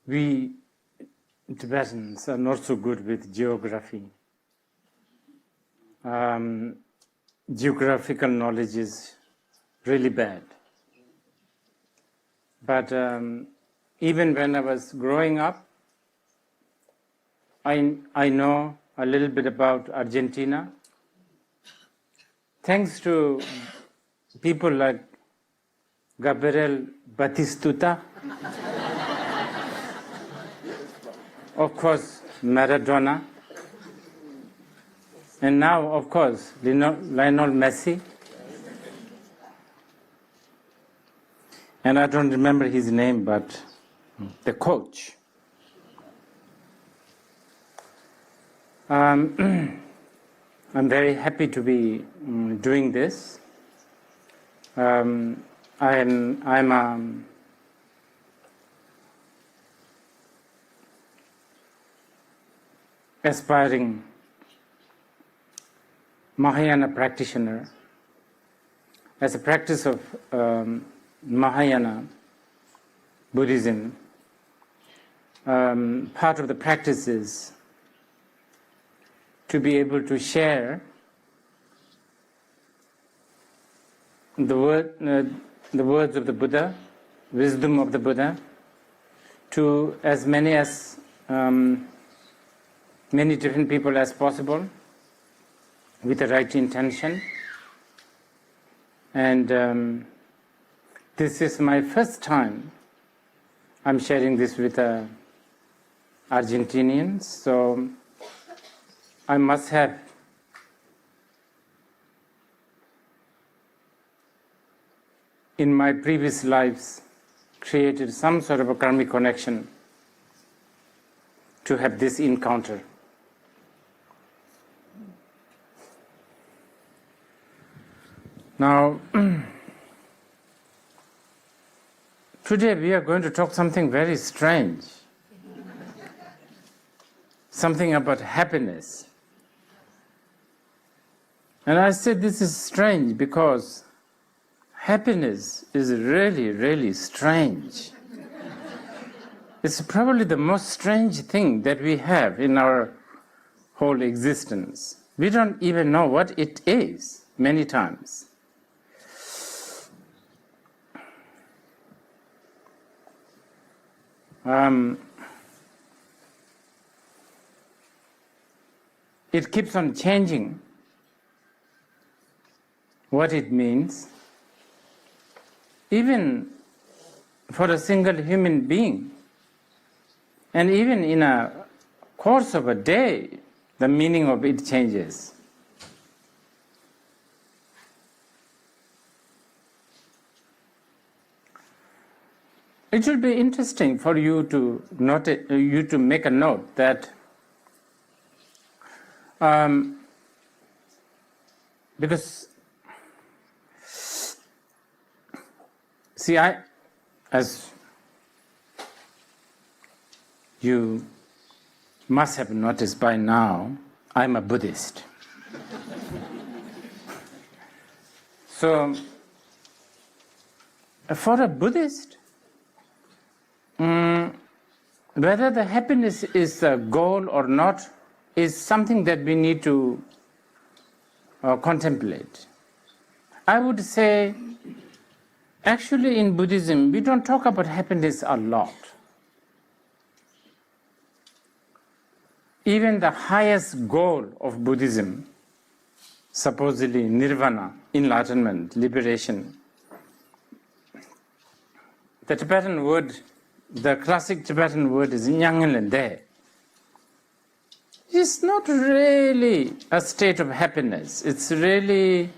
We Tibetans are not so good with geography. Geographical knowledge is really bad. But even when I was growing up, I know a little bit about Argentina. Thanks to people like Gabriel Batistuta, of course, Maradona, and now, of course, Lionel Messi. And I don't remember his name, but the coach. I'm very happy to be doing this. I'm aspiring Mahayana practitioner. As a practice of Mahayana Buddhism, part of the practice is to be able to share the words of the Buddha, wisdom of the Buddha, to as many different people as possible, with the right intention. And this is my first time I'm sharing this with Argentinians, so I must have in my previous lives created some sort of a karmic connection to have this encounter. Now, today we are going to talk something very strange. Something about happiness. And I said this is strange because happiness is really, really strange. It's probably the most strange thing that we have in our whole existence. We don't even know what it is many times. It keeps on changing what it means, even for a single human being. And even in a course of a day, the meaning of it changes. It should be interesting for you to make a note that because see, as you must have noticed by now, I'm a Buddhist. So, for a Buddhist, whether the happiness is a goal or not is something that we need to contemplate. I would say, actually in Buddhism, we don't talk about happiness a lot. Even the highest goal of Buddhism, supposedly nirvana, enlightenment, liberation, the classic Tibetan word is nyangelende. It's not really a state of happiness. It's really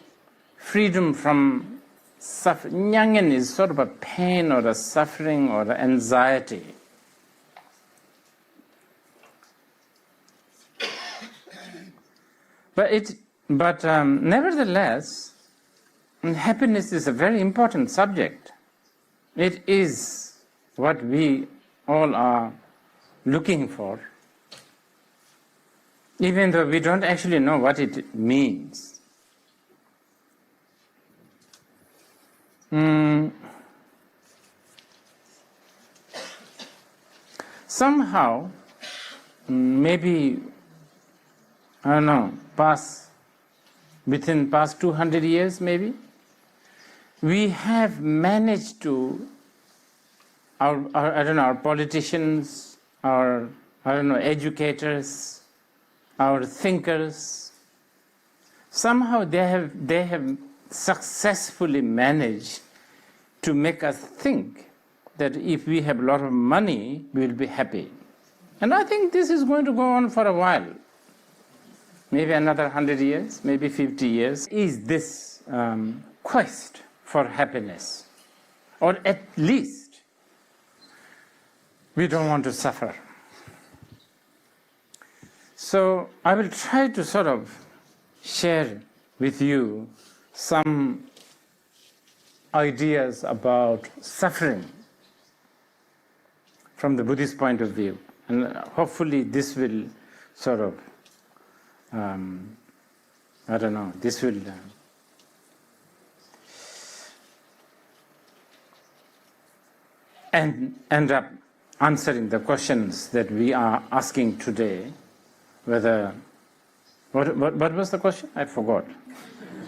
freedom from suffering. Nyangen is sort of a pain or a suffering or an anxiety. But nevertheless, happiness is a very important subject. It is what we all are looking for, even though we don't actually know what it means. somehow, maybe, I don't know, within past 200 years maybe, we have managed to, our politicians, our, educators, our thinkers, somehow they have successfully managed to make us think that if we have a lot of money, we will be happy. And I think this is going to go on for a while. Maybe another 100 years, maybe 50 years. Is this quest for happiness? Or at least, we don't want to suffer. So I will try to sort of share with you some ideas about suffering from the Buddhist point of view. And hopefully this will sort of, this will end up answering the questions that we are asking today, whether, what was the question? I forgot.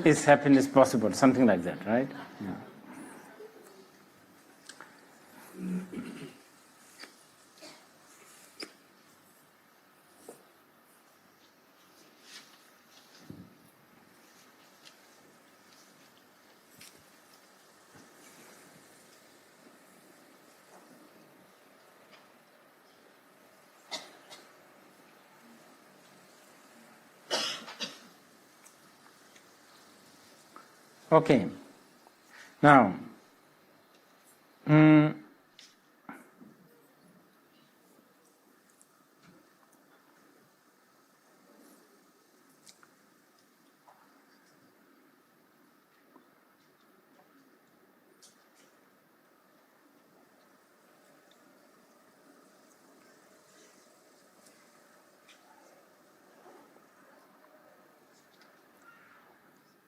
Is happiness possible? Something like that, right? Yeah. Okay. Now,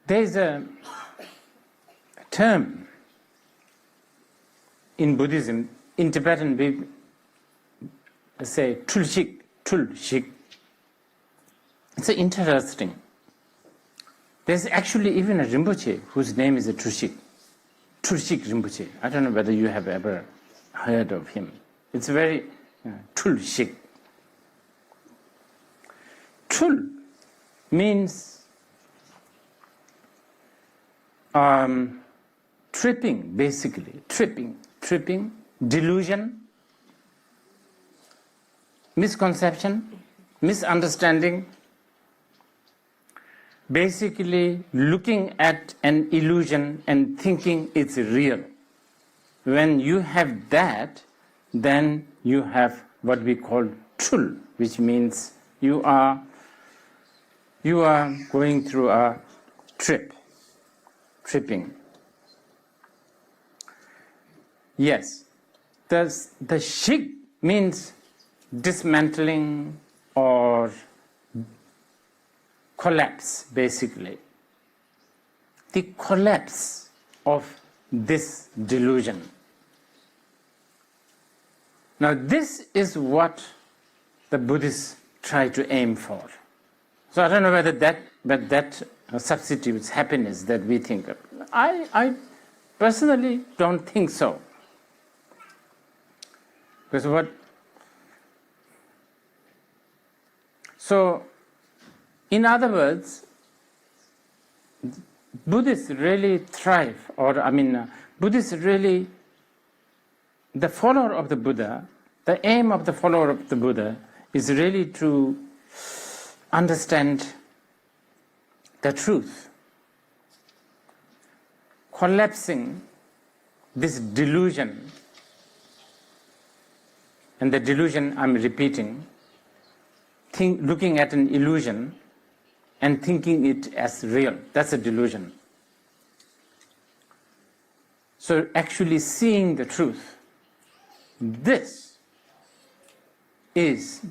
there is a term in Buddhism, in Tibetan we say tulshik. It's interesting. There's actually even a Rinpoche whose name is a Tulshik Rinpoche. I don't know whether you have ever heard of him. It's very tulshik. Tul means tripping, basically. Tripping, delusion, misconception, misunderstanding. Basically, looking at an illusion and thinking it's real. When you have that, then you have what we call tul, which means you are going through a tripping. Yes, the shik means dismantling or collapse, basically. The collapse of this delusion. Now this is what the Buddhists try to aim for. So I don't know whether that substitutes happiness that we think of. I personally don't think so. Because so, in other words, Buddhists really thrive, Buddhists really, the follower of the Buddha, the aim of the follower of the Buddha is really to understand the truth, collapsing this delusion. And the delusion, I'm repeating, looking at an illusion and thinking it as real. That's a delusion. So actually seeing the truth, this is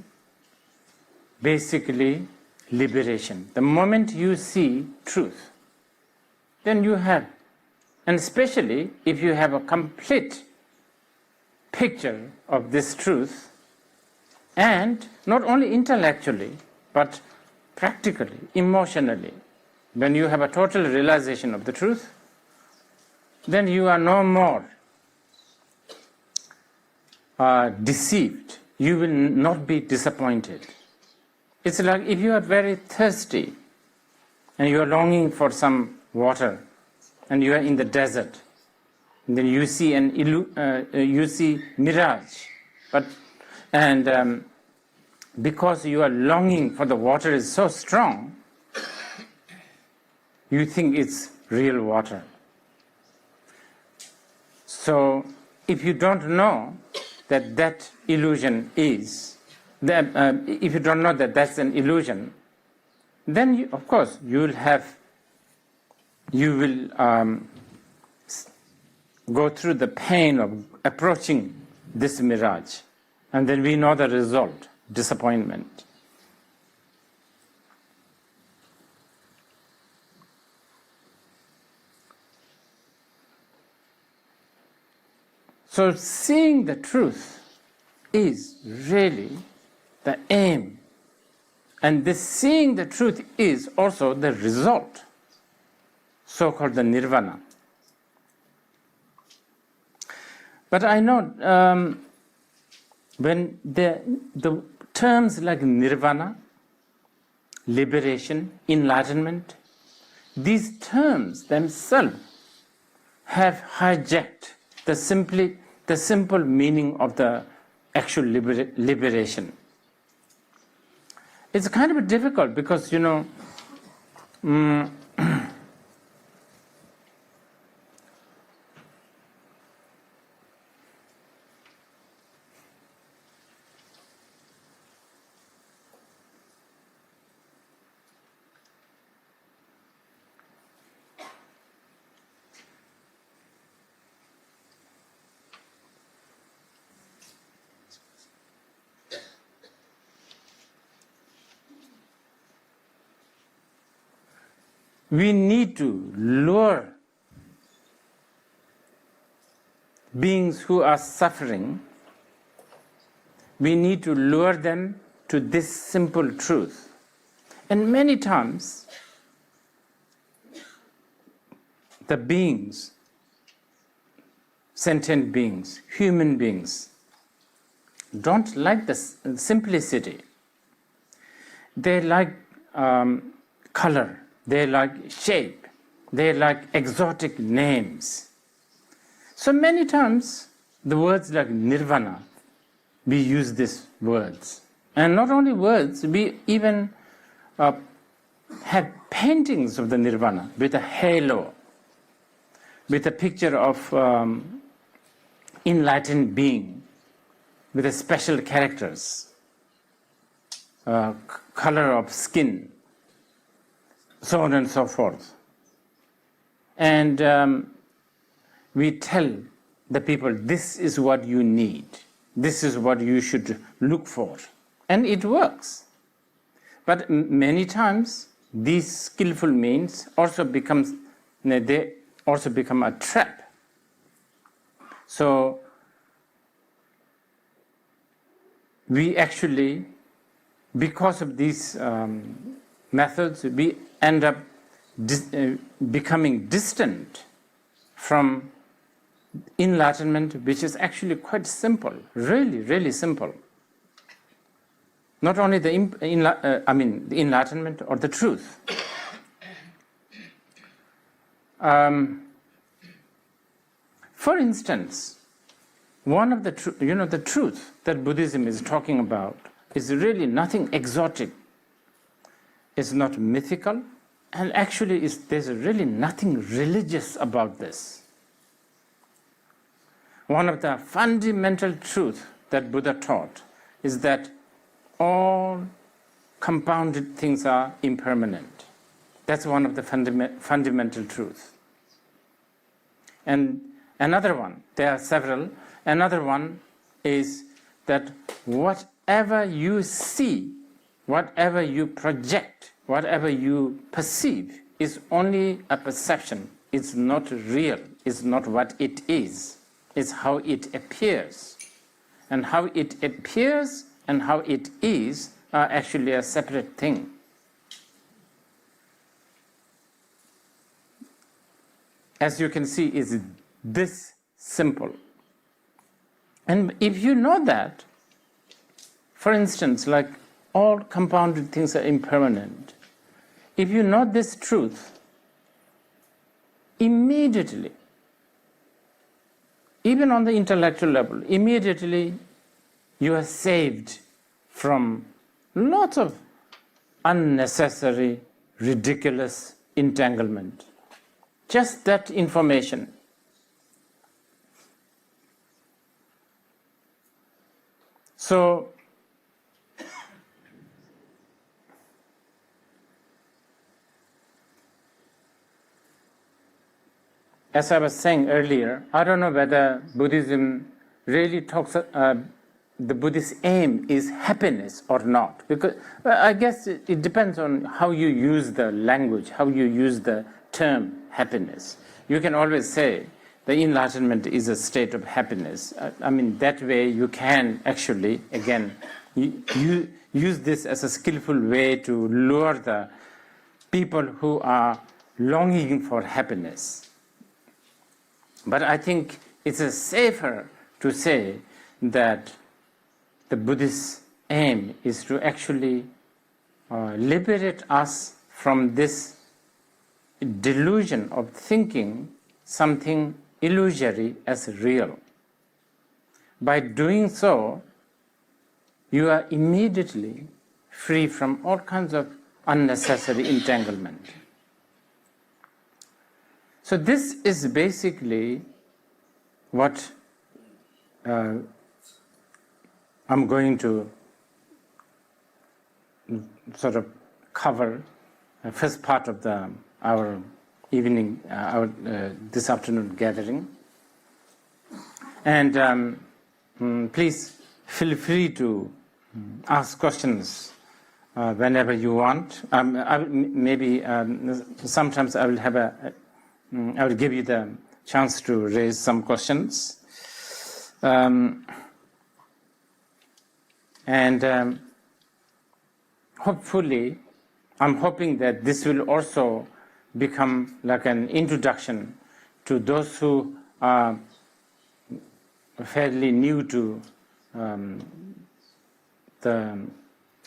basically liberation. The moment you see truth, then you have, and especially if you have a complete picture of this truth, And not only intellectually, but practically, emotionally. When you have a total realization of the truth, then you are no more deceived. You will not be disappointed. It's like if you are very thirsty and you are longing for some water and you are in the desert, and then you see mirage, because you are longing for the water is so strong, you think it's real water. So if you don't know that illusion is, if you don't know that that's an illusion, then of course you will go through the pain of approaching this mirage, and then we know the result, disappointment. So seeing the truth is really the aim. And this seeing the truth is also the result, so-called the nirvana. But I know when the terms like nirvana, liberation, enlightenment, these terms themselves have hijacked the simple meaning of the actual liberation. It's kind of difficult because, we need to lure beings who are suffering, we need to lure them to this simple truth. And many times, the beings, sentient beings, human beings, don't like the simplicity. They like color. They like shape. They like exotic names. So many times, the words like nirvana, we use these words. And not only words, we even have paintings of the nirvana with a halo, with a picture of enlightened being, with a special characters, color of skin, so on and so forth. And we tell the people, this is what you need. This is what you should look for. And it works. But many times, these skillful means also become a trap. So we actually, because of these methods, we end up becoming distant from enlightenment, which is actually quite simple, really, really simple. Not only the enlightenment or the truth. For instance, one of the the truth that Buddhism is talking about is really nothing exotic. It's not mythical, and actually there's really nothing religious about this. One of the fundamental truths that Buddha taught is that all compounded things are impermanent. That's one of the fundamental truths. And another one, there are several, another one is that whatever you see, whatever you project, whatever you perceive is only a perception. It's not real. It's not what it is. It's how it appears. And how it appears and how it is are actually a separate thing. As you can see, it's this simple. And if you know that, for instance, like all compounded things are impermanent, if you know this truth, immediately, even on the intellectual level, immediately you are saved from lots of unnecessary, ridiculous entanglement. Just that information. So, as I was saying earlier, I don't know whether Buddhism really talks, the Buddhist aim is happiness or not. Because I guess it depends on how you use the language, how you use the term happiness. You can always say the enlightenment is a state of happiness. I mean, that way you can actually, again, you use this as a skillful way to lure the people who are longing for happiness. But I think it's safer to say that the Buddhist aim is to actually liberate us from this delusion of thinking something illusory as real. By doing so, you are immediately free from all kinds of unnecessary entanglement. So this is basically what I'm going to sort of cover the first part of our evening, this afternoon gathering. And please feel free to ask questions whenever you want. Sometimes I will have I will give you the chance to raise some questions. Hopefully, I'm hoping that this will also become like an introduction to those who are fairly new to the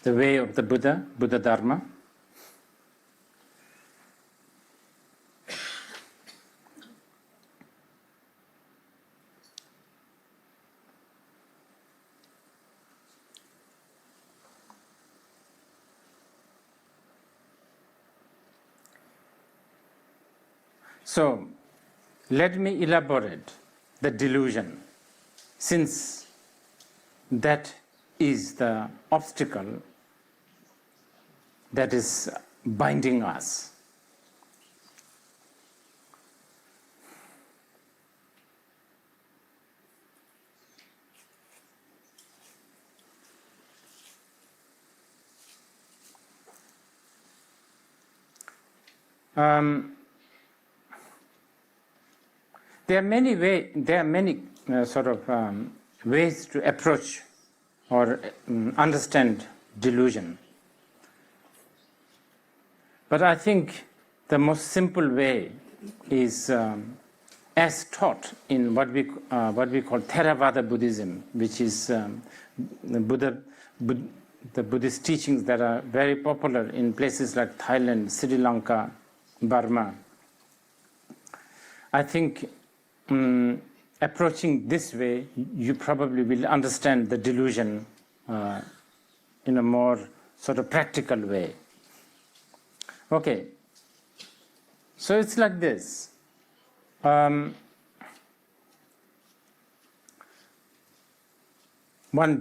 way of the Buddha Dharma. So, let me elaborate the delusion, since that is the obstacle that is binding us. There are many ways to approach or understand delusion. But I think the most simple way is as taught in what we call Theravada Buddhism, which is the Buddhist teachings that are very popular in places like Thailand, Sri Lanka, Burma. I think approaching this way, you probably will understand the delusion in a more sort of practical way. Okay, so it's like this. One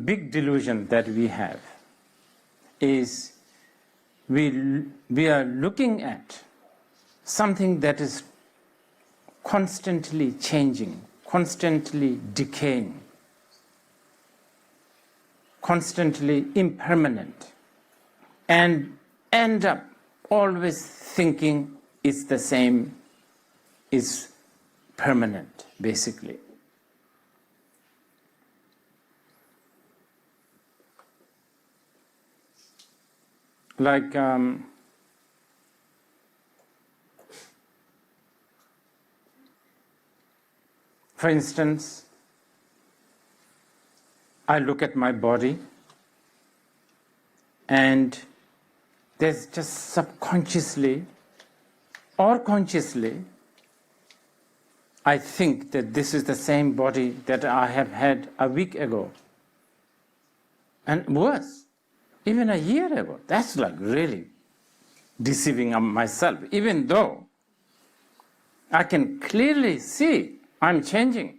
big delusion that we have is we are looking at something that is constantly changing, constantly decaying, constantly impermanent, and end up always thinking it's the same, is permanent, basically. Like, for instance, I look at my body and there's just subconsciously or consciously, I think that this is the same body that I have had a week ago. And worse, even a year ago. That's like really deceiving myself, even though I can clearly see I'm changing.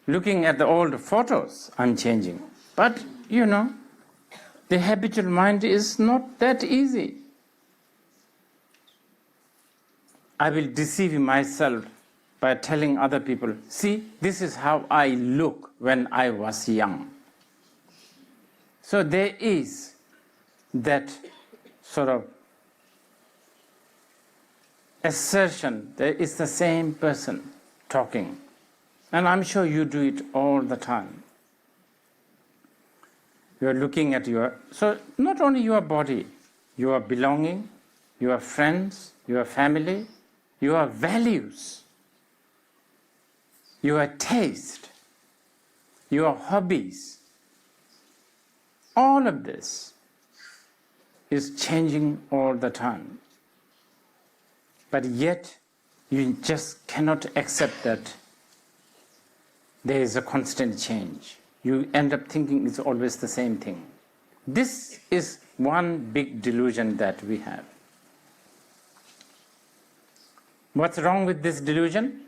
Looking at the old photos, I'm changing. But, the habitual mind is not that easy. I will deceive myself by telling other people, see, this is how I look when I was young. So there is that sort of assertion that it's the same person talking. And I'm sure you do it all the time. You're looking at so not only your body, your belonging, your friends, your family, your values, your taste, your hobbies, all of this is changing all the time. But yet, you just cannot accept that there is a constant change. You end up thinking it's always the same thing. This is one big delusion that we have. What's wrong with this delusion?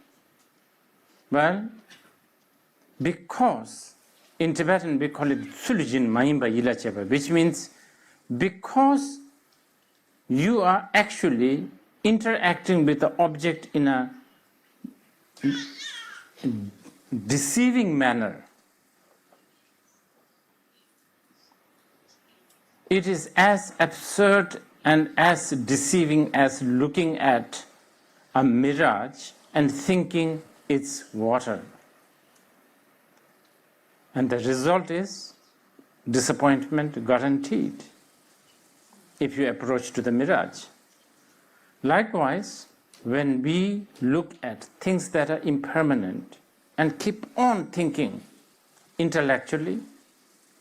Well, because in Tibetan we call it Tsulujin Mayimba Yilacheba, which means because you are actually interacting with the object in a deceiving manner. It is as absurd and as deceiving as looking at a mirage and thinking it's water. And the result is disappointment guaranteed if you approach to the mirage. Likewise, when we look at things that are impermanent and keep on thinking intellectually,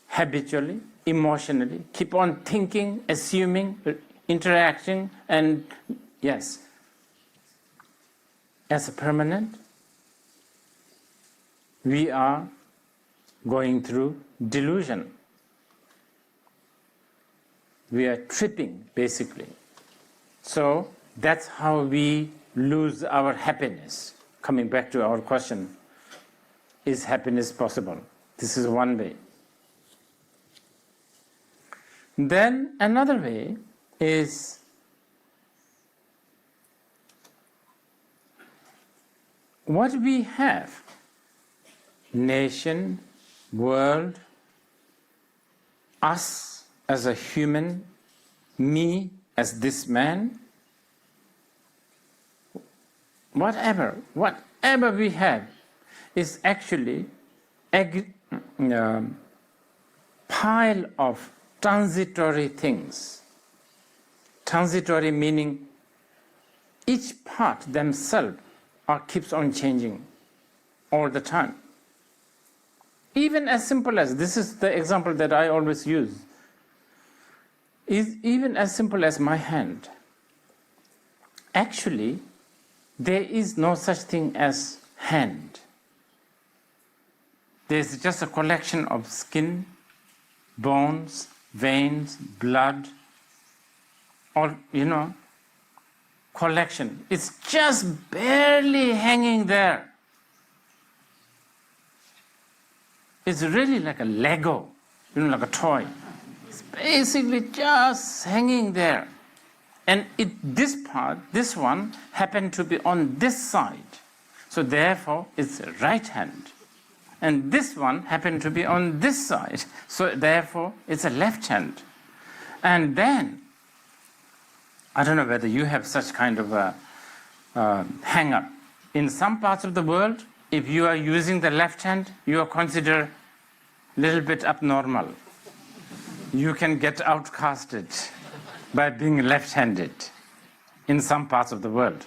habitually, emotionally, keep on thinking, assuming, interacting, and yes, as a permanent, we are going through delusion. We are tripping, basically. So that's how we lose our happiness. Coming back to our question, is happiness possible? This is one way. Then another way is what we have, nation, world, us as a human, me as this man, whatever we have is actually a pile of transitory things. Transitory meaning each part themselves keeps on changing all the time. Even as simple as, this is the example that I always use, is even as simple as my hand. Actually, there is no such thing as hand. There's just a collection of skin, bones, veins, blood, or, collection. It's just barely hanging there. It's really like a Lego, like a toy. It's basically just hanging there. And this one, happened to be on this side. So therefore, it's right hand. And this one happened to be on this side. So therefore, it's a left hand. And then, I don't know whether you have such kind of a hang-up. In some parts of the world, if you are using the left hand, you are considered a little bit abnormal. You can get outcasted. by being left-handed in some parts of the world.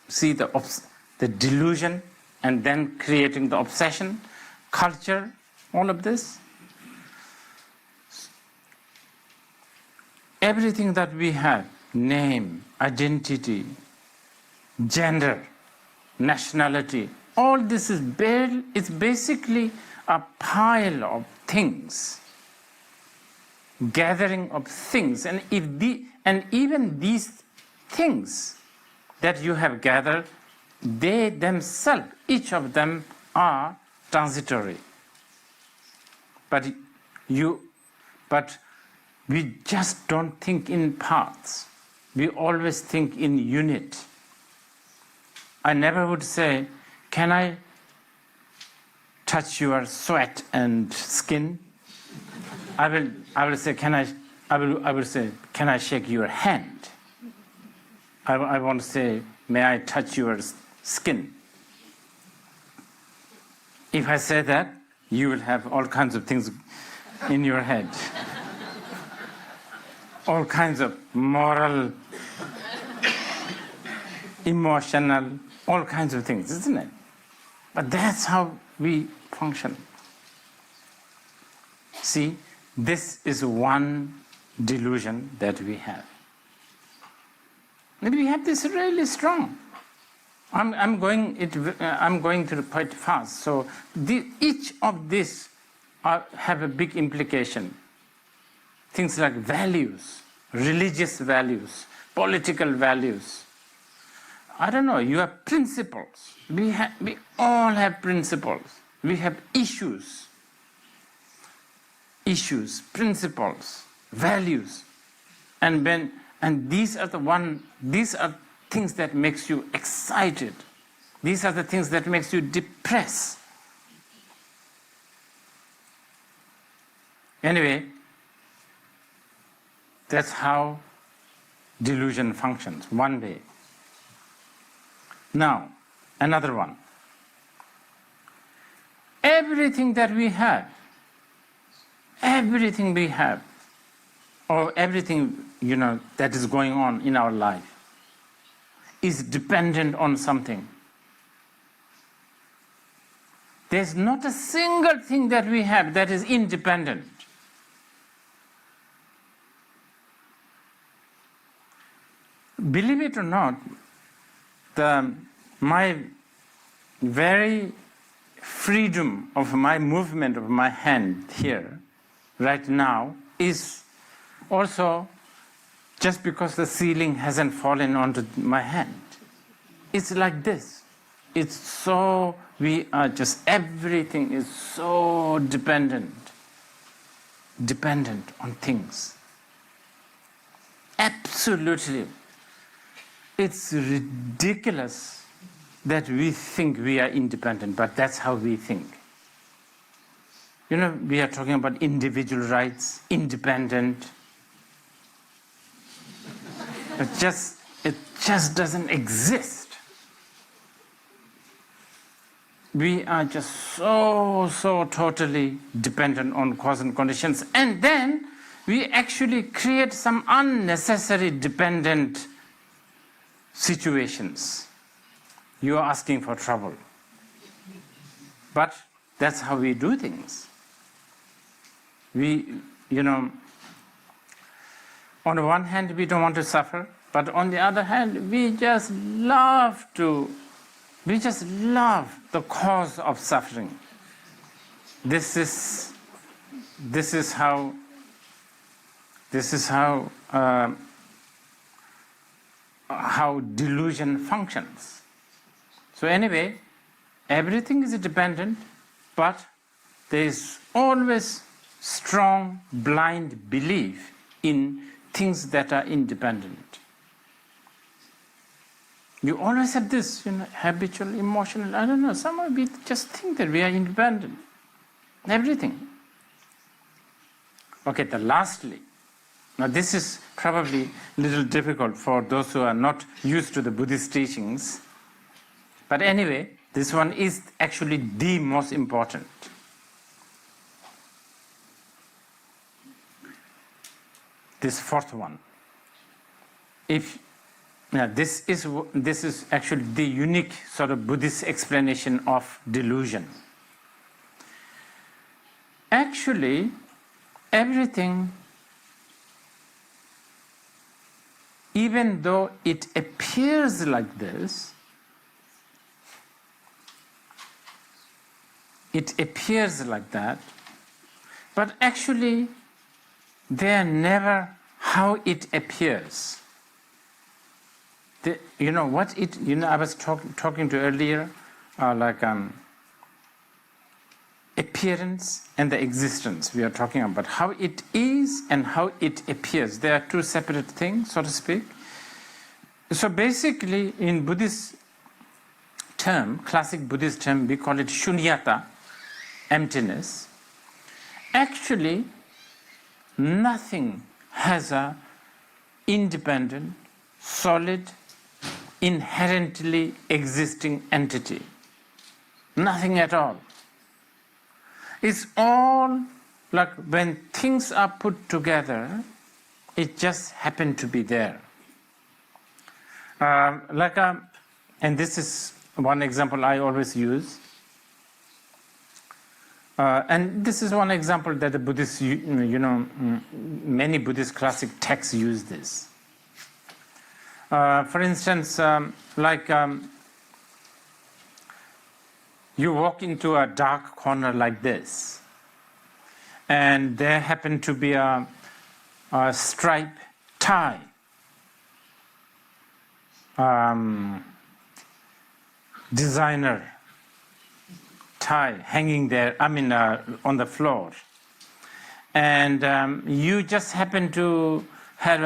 See the delusion and then creating the obsession, culture, all of this. Everything that we have, name, identity, gender, nationality, all this is it's basically a pile of things, gathering of things. And even these things that you have gathered, they themselves, each of them are transitory. But we just don't think in parts. We always think in unit. I never would say, can I touch your sweat and skin? I will say, I will say, can I shake your hand? I won't say, may I touch your skin? If I say that, you will have all kinds of things in your head. All kinds of moral, emotional, all kinds of things, isn't it? But that's how we function. See, this is one delusion that we have. And we have this really strong. I'm going through quite fast. So each of these have a big implication. Things like values, religious values, political values. I don't know, you have principles. We all have principles. We have issues, principles, values. And these are things that makes you excited. These are the things that makes you depressed. Anyway, that's how delusion functions, one way. Now, another one. Everything that we have, or everything, that is going on in our life, is dependent on something. There's not a single thing that we have that is independent. Believe it or not, my very freedom of my movement of my hand here, right now, is also just because the ceiling hasn't fallen onto my hand. It's like this. Everything is so dependent on things. Absolutely. It's ridiculous that we think we are independent, but that's how we think. We are talking about individual rights, independent. It just doesn't exist. We are just so totally dependent on cause and conditions. And then we actually create some unnecessary dependent situations. You are asking for trouble. But that's how we do things. On the one hand, we don't want to suffer, but on the other hand, we just love the cause of suffering. This is how delusion functions. So anyway, everything is dependent, but there is always strong, blind belief in things that are independent. You always have this, habitual, emotional, I don't know, somehow we just think that we are independent. Everything. Okay, lastly, now this is probably a little difficult for those who are not used to the Buddhist teachings. But anyway, this one is actually the most important. this fourth one. If this is actually the unique sort of Buddhist explanation of delusion. Actually, everything, even though it appears like this, it appears like that, but actually they are never how it appears. I was talking to earlier, appearance and the existence. We are talking about how it is and how it appears. They are two separate things, so to speak. So basically, in Buddhist term, classic Buddhist term, we call it shunyata, emptiness. Actually, nothing has a independent, solid, inherently existing entity. Nothing at all. It's all like when things are put together, it just happened to be there. And this is one example I always use. And this is one example that the Buddhists, many Buddhist classic texts use this. For instance, you walk into a dark corner like this, and there happen to be a striped tie, designer tie hanging there, on the floor. And you just happen to have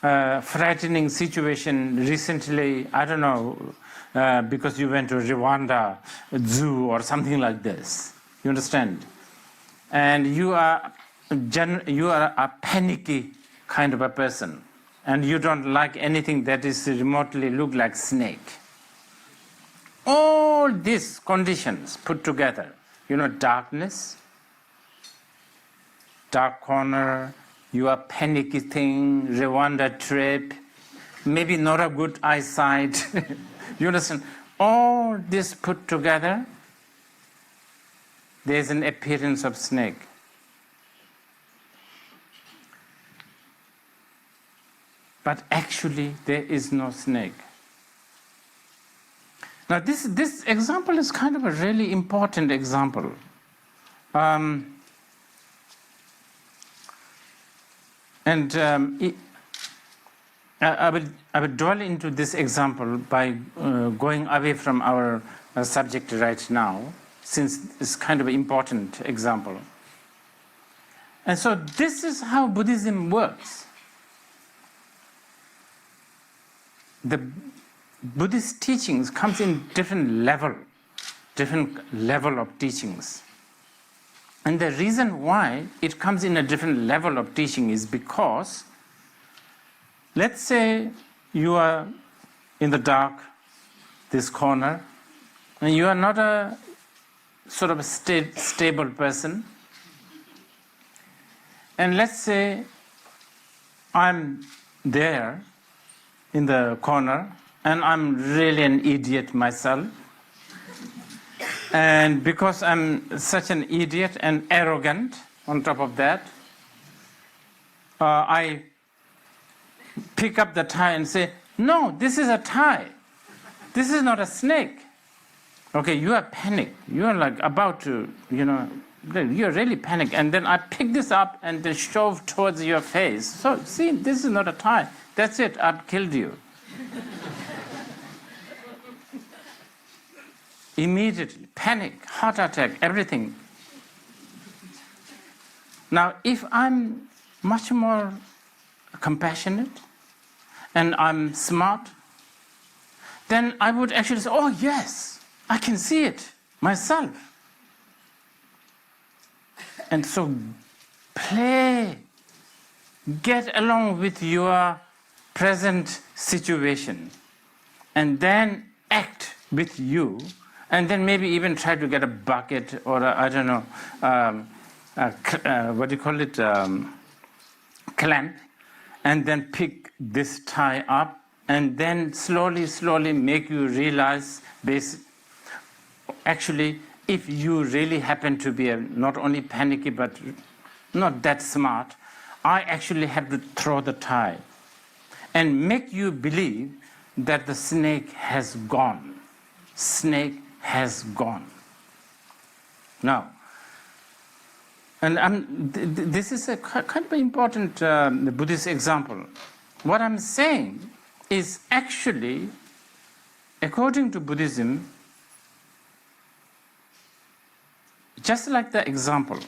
a frightening situation recently, I don't know, because you went to Rwanda zoo or something like this. You understand? And you are a panicky kind of a person, and you don't like anything that is remotely look like snake. All these conditions put together, darkness, dark corner, you are panicky thing, Rwanda trip, maybe not a good eyesight. You understand? All this put together, there is an appearance of snake. But actually, there is no snake. Now, this example is kind of a really important example. I will dwell into this example by going away from our subject right now, since it's kind of an important example. And so this is how Buddhism works. The Buddhist teachings comes in different level of teachings. And the reason why it comes in a different level of teaching is because, let's say you are in the dark, this corner, and you are not a sort of a stable person. And let's say I'm there in the corner, and I'm really an idiot myself. And because I'm such an idiot and arrogant on top of that, I pick up the tie and say, no, this is a tie. This is not a snake. Okay, you are panicked. You are like about to, you're really panicked. And then I pick this up and then shove towards your face. So, see, this is not a tie. That's it, I've killed you. Immediately, panic, heart attack, everything. Now, if I'm much more compassionate and I'm smart, then I would actually say, oh yes, I can see it myself. And so get along with your present situation, and then act with you. And then maybe even try to get a bucket or what do you call it, clamp, and then pick this tie up, and then slowly make you realize actually, if you really happen to be not only panicky but not that smart, I actually have to throw the tie and make you believe that the snake has gone. Snake has gone. Now, and this is a kind of important Buddhist example. What I'm saying is actually, according to Buddhism, just like the example,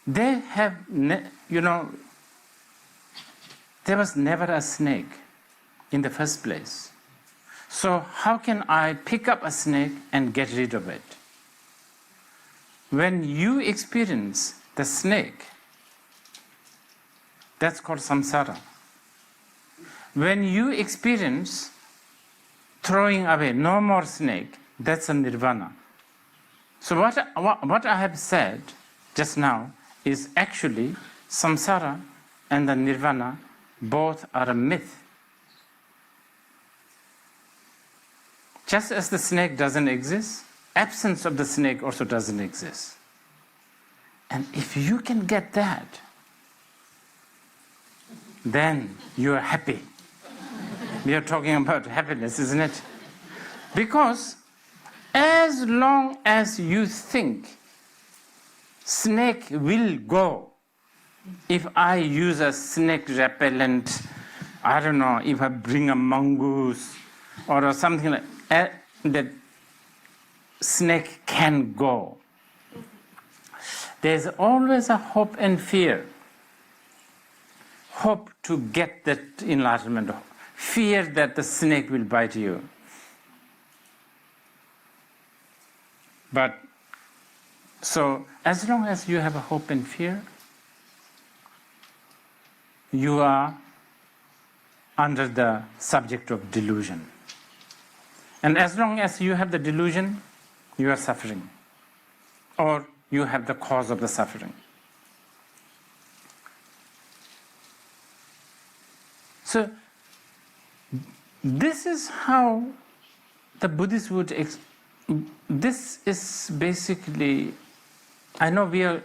they have, there was never a snake in the first place. So how can I pick up a snake and get rid of it? When you experience the snake, that's called samsara. When you experience throwing away, no more snake, that's a nirvana. So what I have said just now is actually samsara and the nirvana both are a myth. Just as the snake doesn't exist, absence of the snake also doesn't exist. And if you can get that, then you are happy. We are talking about happiness, isn't it? Because as long as you think snake will go, if I use a snake repellent, I don't know, if I bring a mongoose or something like that, snake can go. There's always a hope and fear. Hope to get that enlightenment, fear that the snake will bite you. But so as long as you have a hope and fear, you are under the subject of delusion. And as long as you have the delusion, you are suffering, or you have the cause of the suffering. So this is how the Buddhists would this is basically, I know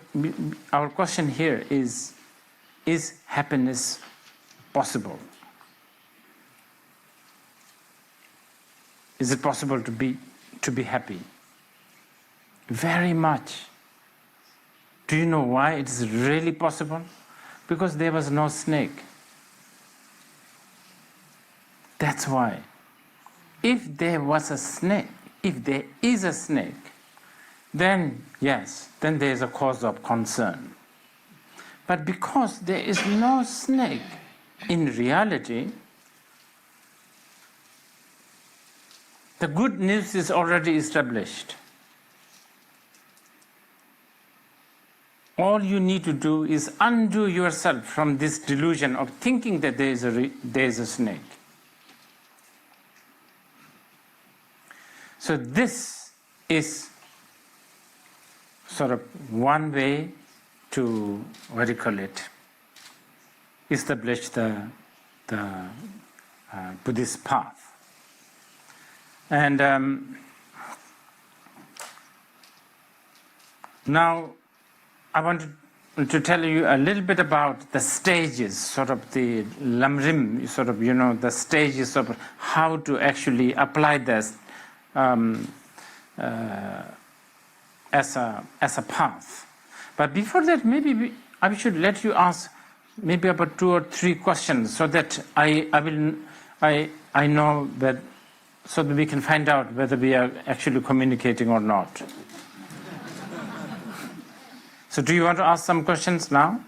our question here is happiness possible? Is it possible to be happy? Very much. Do you know why it is really possible? Because there was no snake. That's why. If there was a snake, if there is a snake, then yes, then there is a cause of concern. But because there is no snake in reality, the good news is already established. All you need to do is undo yourself from this delusion of thinking that there is a snake. So this is sort of one way to, establish the Buddhist path. And now I want to tell you a little bit about the stages, sort of the lamrim, sort of, the stages of how to actually apply this as a path. But before that, maybe I should let you ask maybe about 2 or 3 questions, so that I know that, so that we can find out whether we are actually communicating or not. So do you want to ask some questions now?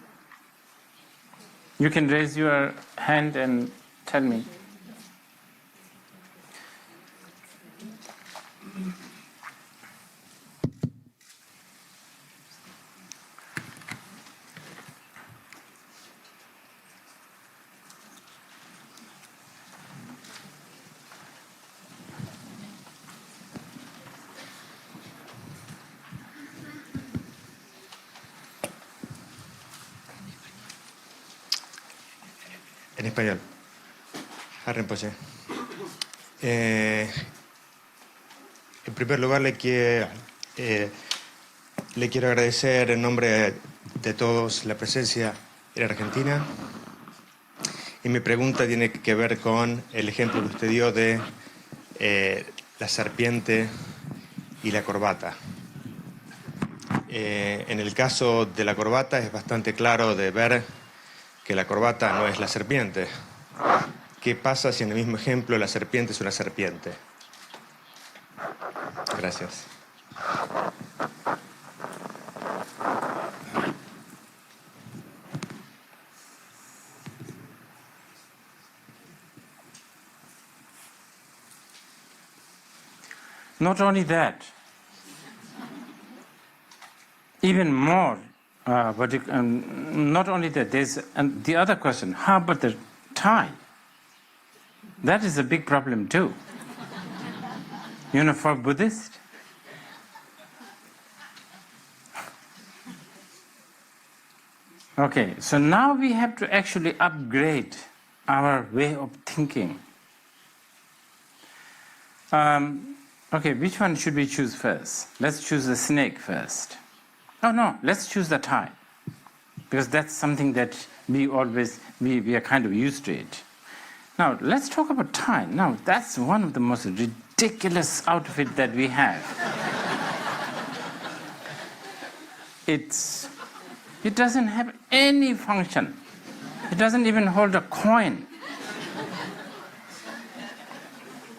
You can raise your hand and tell me. español. Rinpoche. En primer lugar, le quiero agradecer en nombre de todos la presencia en Argentina. Y mi pregunta tiene que ver con el ejemplo que usted dio de la serpiente y la corbata. En el caso de la corbata es bastante claro de ver que la corbata no es la serpiente. ¿Qué pasa si en el mismo ejemplo la serpiente es una serpiente? Gracias. Not only that, even more, not only that, there's the other question, how about the tie? That is a big problem too. For Buddhists. Okay, so now we have to actually upgrade our way of thinking. Okay, which one should we choose first? Let's choose the snake first. Oh no, let's choose the tie. Because that's something that we are kind of used to it. Now, let's talk about tie. Now, that's one of the most ridiculous outfits that we have. It doesn't have any function. It doesn't even hold a coin.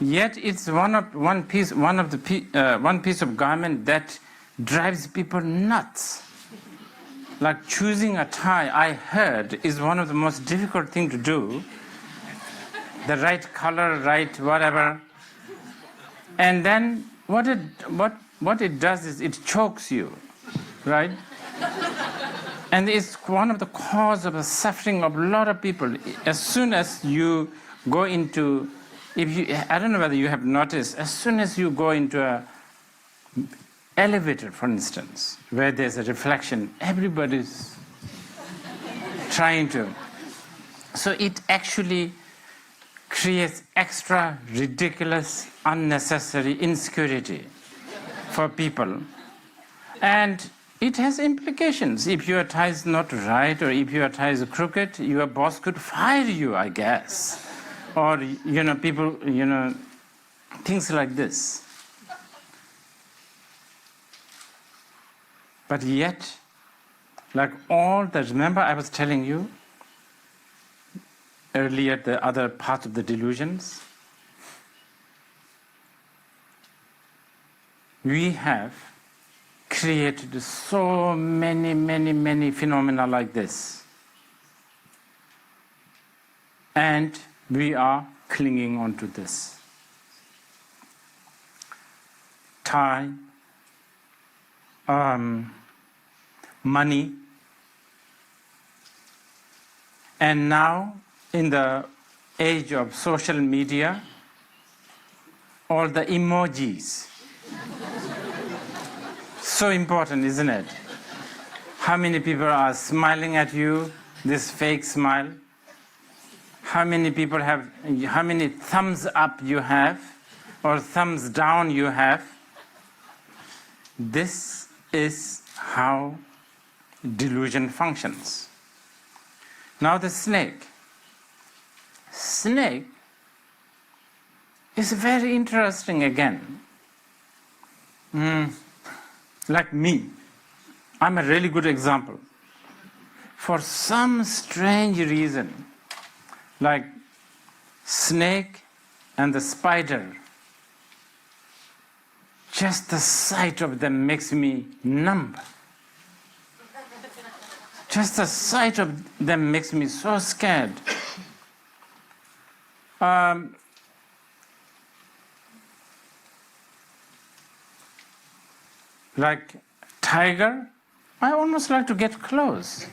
Yet it's one piece of garment that drives people nuts. Like choosing a tie, I heard, is one of the most difficult thing to do. The right color, right whatever. And then what it does is it chokes you, right? And it's one of the cause of the suffering of a lot of people. As soon as you go into, I don't know whether you have noticed, as soon as you go into an elevator, for instance, where there's a reflection, everybody's trying to. So it actually creates extra ridiculous, unnecessary insecurity for people. And it has implications. If your tie is not right or if your tie is crooked, your boss could fire you, I guess. Or, people, things like this. But yet, like remember I was telling you earlier the other part of the delusions? We have created so many phenomena like this. And we are clinging on to this. Time, money, and now in the age of social media, all the emojis. So important, isn't it? How many people are smiling at you, this fake smile? How many thumbs up you have, or thumbs down you have? This is how delusion functions. Now the snake. Snake is very interesting again. Like me, I'm a really good example. For some strange reason, like snake and the spider, just the sight of them makes me numb. Just the sight of them makes me so scared. Like tiger, I almost like to get close.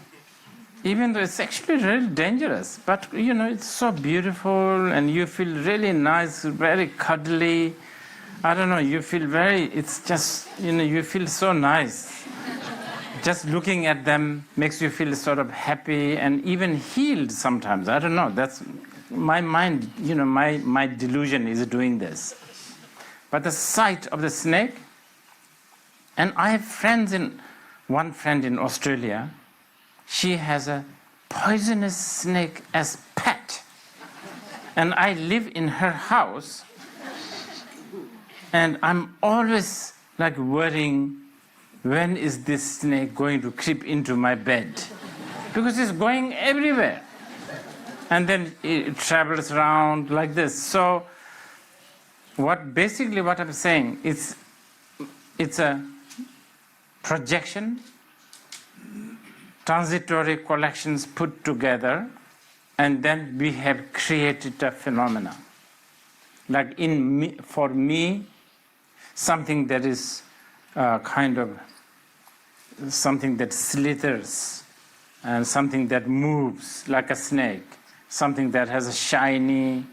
Even though it's actually really dangerous. But, it's so beautiful and you feel really nice, very cuddly. I don't know, you feel it's just, you feel so nice. just looking at them makes you feel sort of happy and even healed sometimes. I don't know, that's my mind, my delusion is doing this. But the sight of the snake, and I have one friend in Australia, she has a poisonous snake as pet. And I live in her house, and I'm always like worrying, when is this snake going to creep into my bed? Because it's going everywhere. And then it travels around like this. So basically what I'm saying, it's a projection, transitory collections put together, and then we have created a phenomena. Like for me, something that is kind of something that slithers, and something that moves like a snake, something that has a shiny,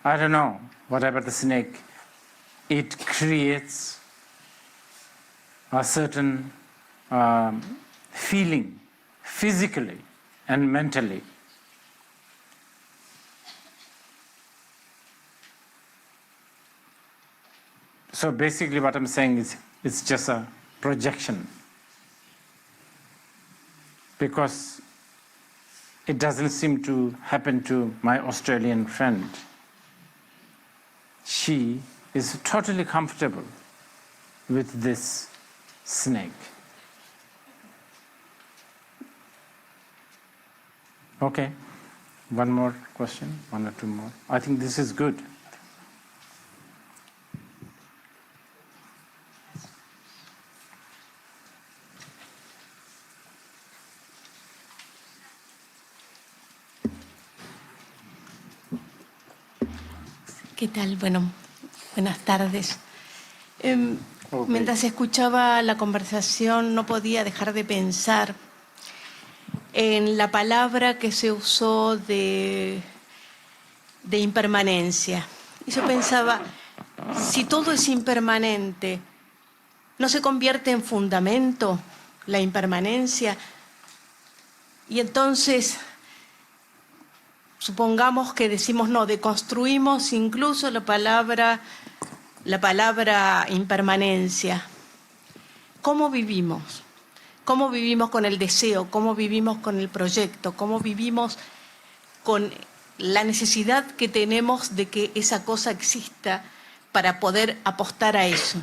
I don't know, whatever the snake, it creates a certain feeling, physically and mentally. So basically what I'm saying is it's just a projection. Because it doesn't seem to happen to my Australian friend. She is totally comfortable with this snake. Okay, one more question, one or two more. I think this is good. ¿Qué tal? Bueno, buenas tardes. Mientras escuchaba la conversación no podía dejar de pensar en la palabra que se usó de impermanencia. Y yo pensaba, si todo es impermanente, ¿no se convierte en fundamento la impermanencia? Y entonces, supongamos que decimos no, deconstruimos incluso la palabra impermanencia. ¿Cómo vivimos? ¿Cómo vivimos con el deseo? ¿Cómo vivimos con el proyecto? ¿Cómo vivimos con la necesidad que tenemos de que esa cosa exista para poder apostar a eso?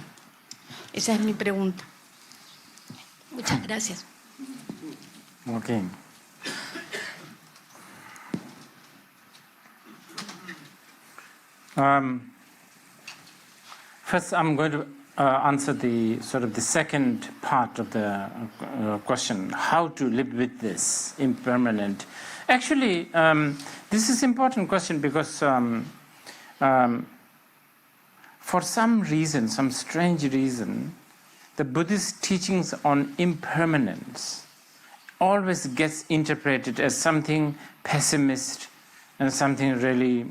Esa es mi pregunta. Muchas gracias. Okay. First, I'm going to answer the second part of the question: how to live with this impermanent. Actually, this is an important question because for some reason, some strange reason, the Buddhist teachings on impermanence always gets interpreted as something pessimist and something really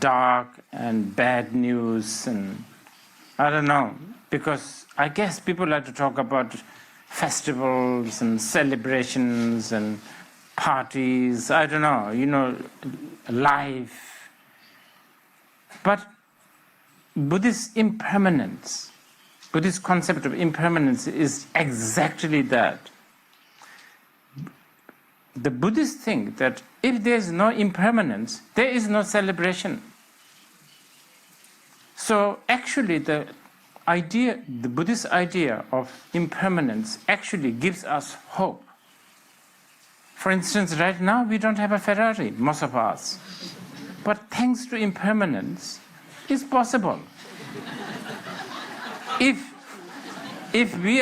dark and bad news, and I don't know, because I guess people like to talk about festivals and celebrations and parties, I don't know, life. But Buddhist impermanence, Buddhist concept of impermanence is exactly that. The Buddhists think that if there is no impermanence, there is no celebration. So actually the Buddhist idea of impermanence actually gives us hope. For instance, right now we don't have a Ferrari, most of us. But thanks to impermanence, it's possible. If we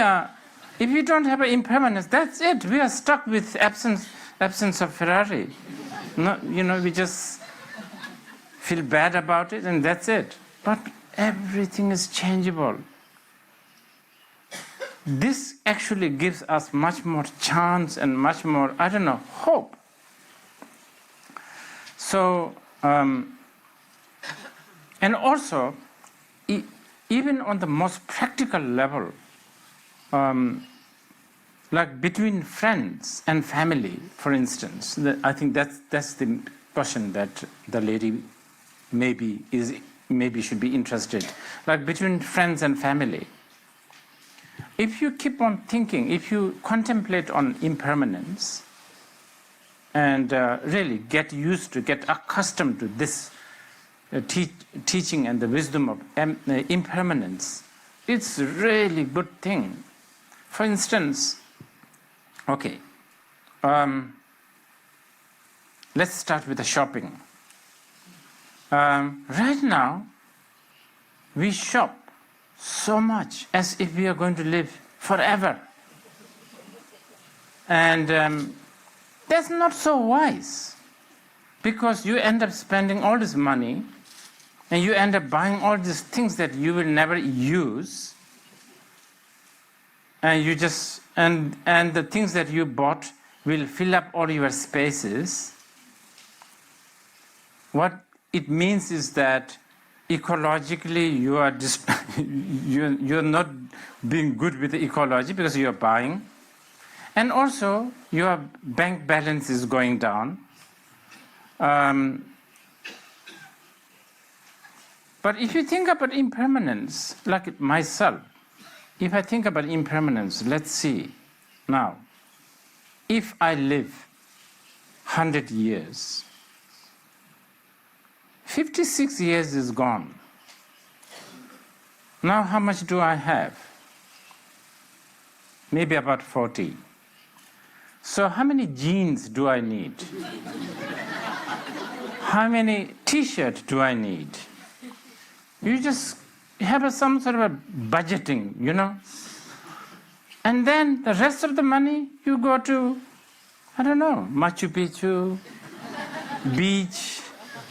don't have an impermanence, that's it. We are stuck with absence of Ferrari. No, we just feel bad about it and that's it. But everything is changeable. This actually gives us much more chance and much more, hope. So, and also, even on the most practical level, like between friends and family, for instance. I think that's the question that the lady maybe should be interested. Like between friends and family. If you keep on thinking, if you contemplate on impermanence, and really get accustomed to this teaching and the wisdom of impermanence, it's a really good thing. For instance, okay, let's start with the shopping. Right now, we shop so much as if we are going to live forever. And that's not so wise, because you end up spending all this money and you end up buying all these things that you will never use, and you just and the things that you bought will fill up all your spaces. What it means is that ecologically you are you're not being good with the ecology because you are buying, and also your bank balance is going down. But if you think about impermanence, like myself, if I think about impermanence, let's see now, if I live 100 years, 56 years is gone. Now how much do I have? Maybe about 40. So how many jeans do I need? How many t-shirts do I need? You just have some sort of a budgeting, you know? And then the rest of the money, you go to, I don't know, Machu Picchu, beach,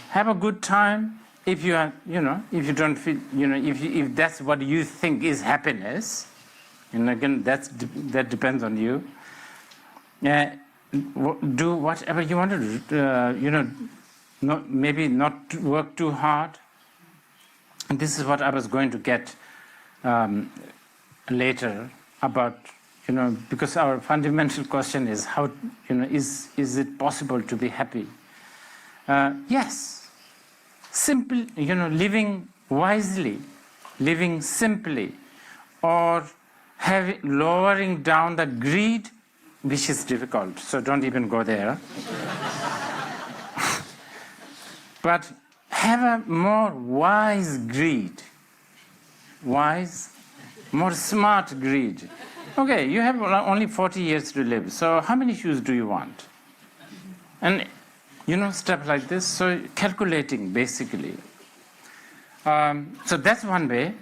have a good time. If you are, you know, if you don't feel, you know, if that's what you think is happiness, and again, that depends on you. Do whatever you want to do, you know, maybe not work too hard. And this is what I was going to get later about, you know, because our fundamental question is how, you know, is it possible to be happy? Yes, simple, you know, living wisely, living simply, or lowering down the greed, which is difficult, so don't even go there. But have a more wise greed, wise, more smart greed. Okay, you have only 40 years to live, so how many shoes do you want? And, you know, stuff like this, so calculating, basically. So that's one way,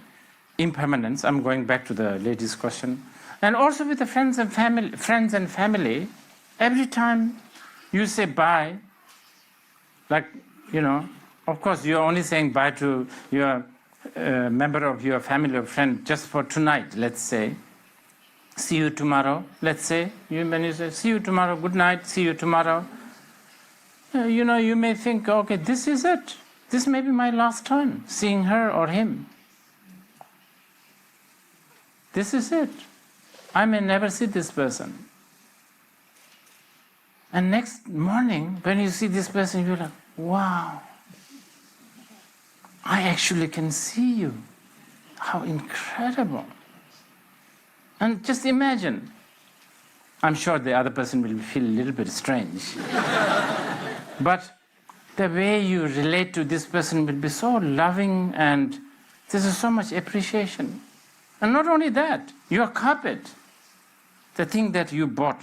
impermanence. I'm going back to the lady's question. And also with the friends and family, every time you say bye, like, you know, of course you're only saying bye to your member of your family or friend just for tonight, let's say. See you tomorrow, let's say. When you say, see you tomorrow, good night, see you tomorrow. You know, you may think, okay, this is it. This may be my last time seeing her or him. This is it. I may never see this person. And next morning, when you see this person, you're like, wow, I actually can see you. How incredible. And just imagine, I'm sure the other person will feel a little bit strange. But the way you relate to this person will be so loving, and there's so much appreciation. And not only that, your carpet, the thing that you bought,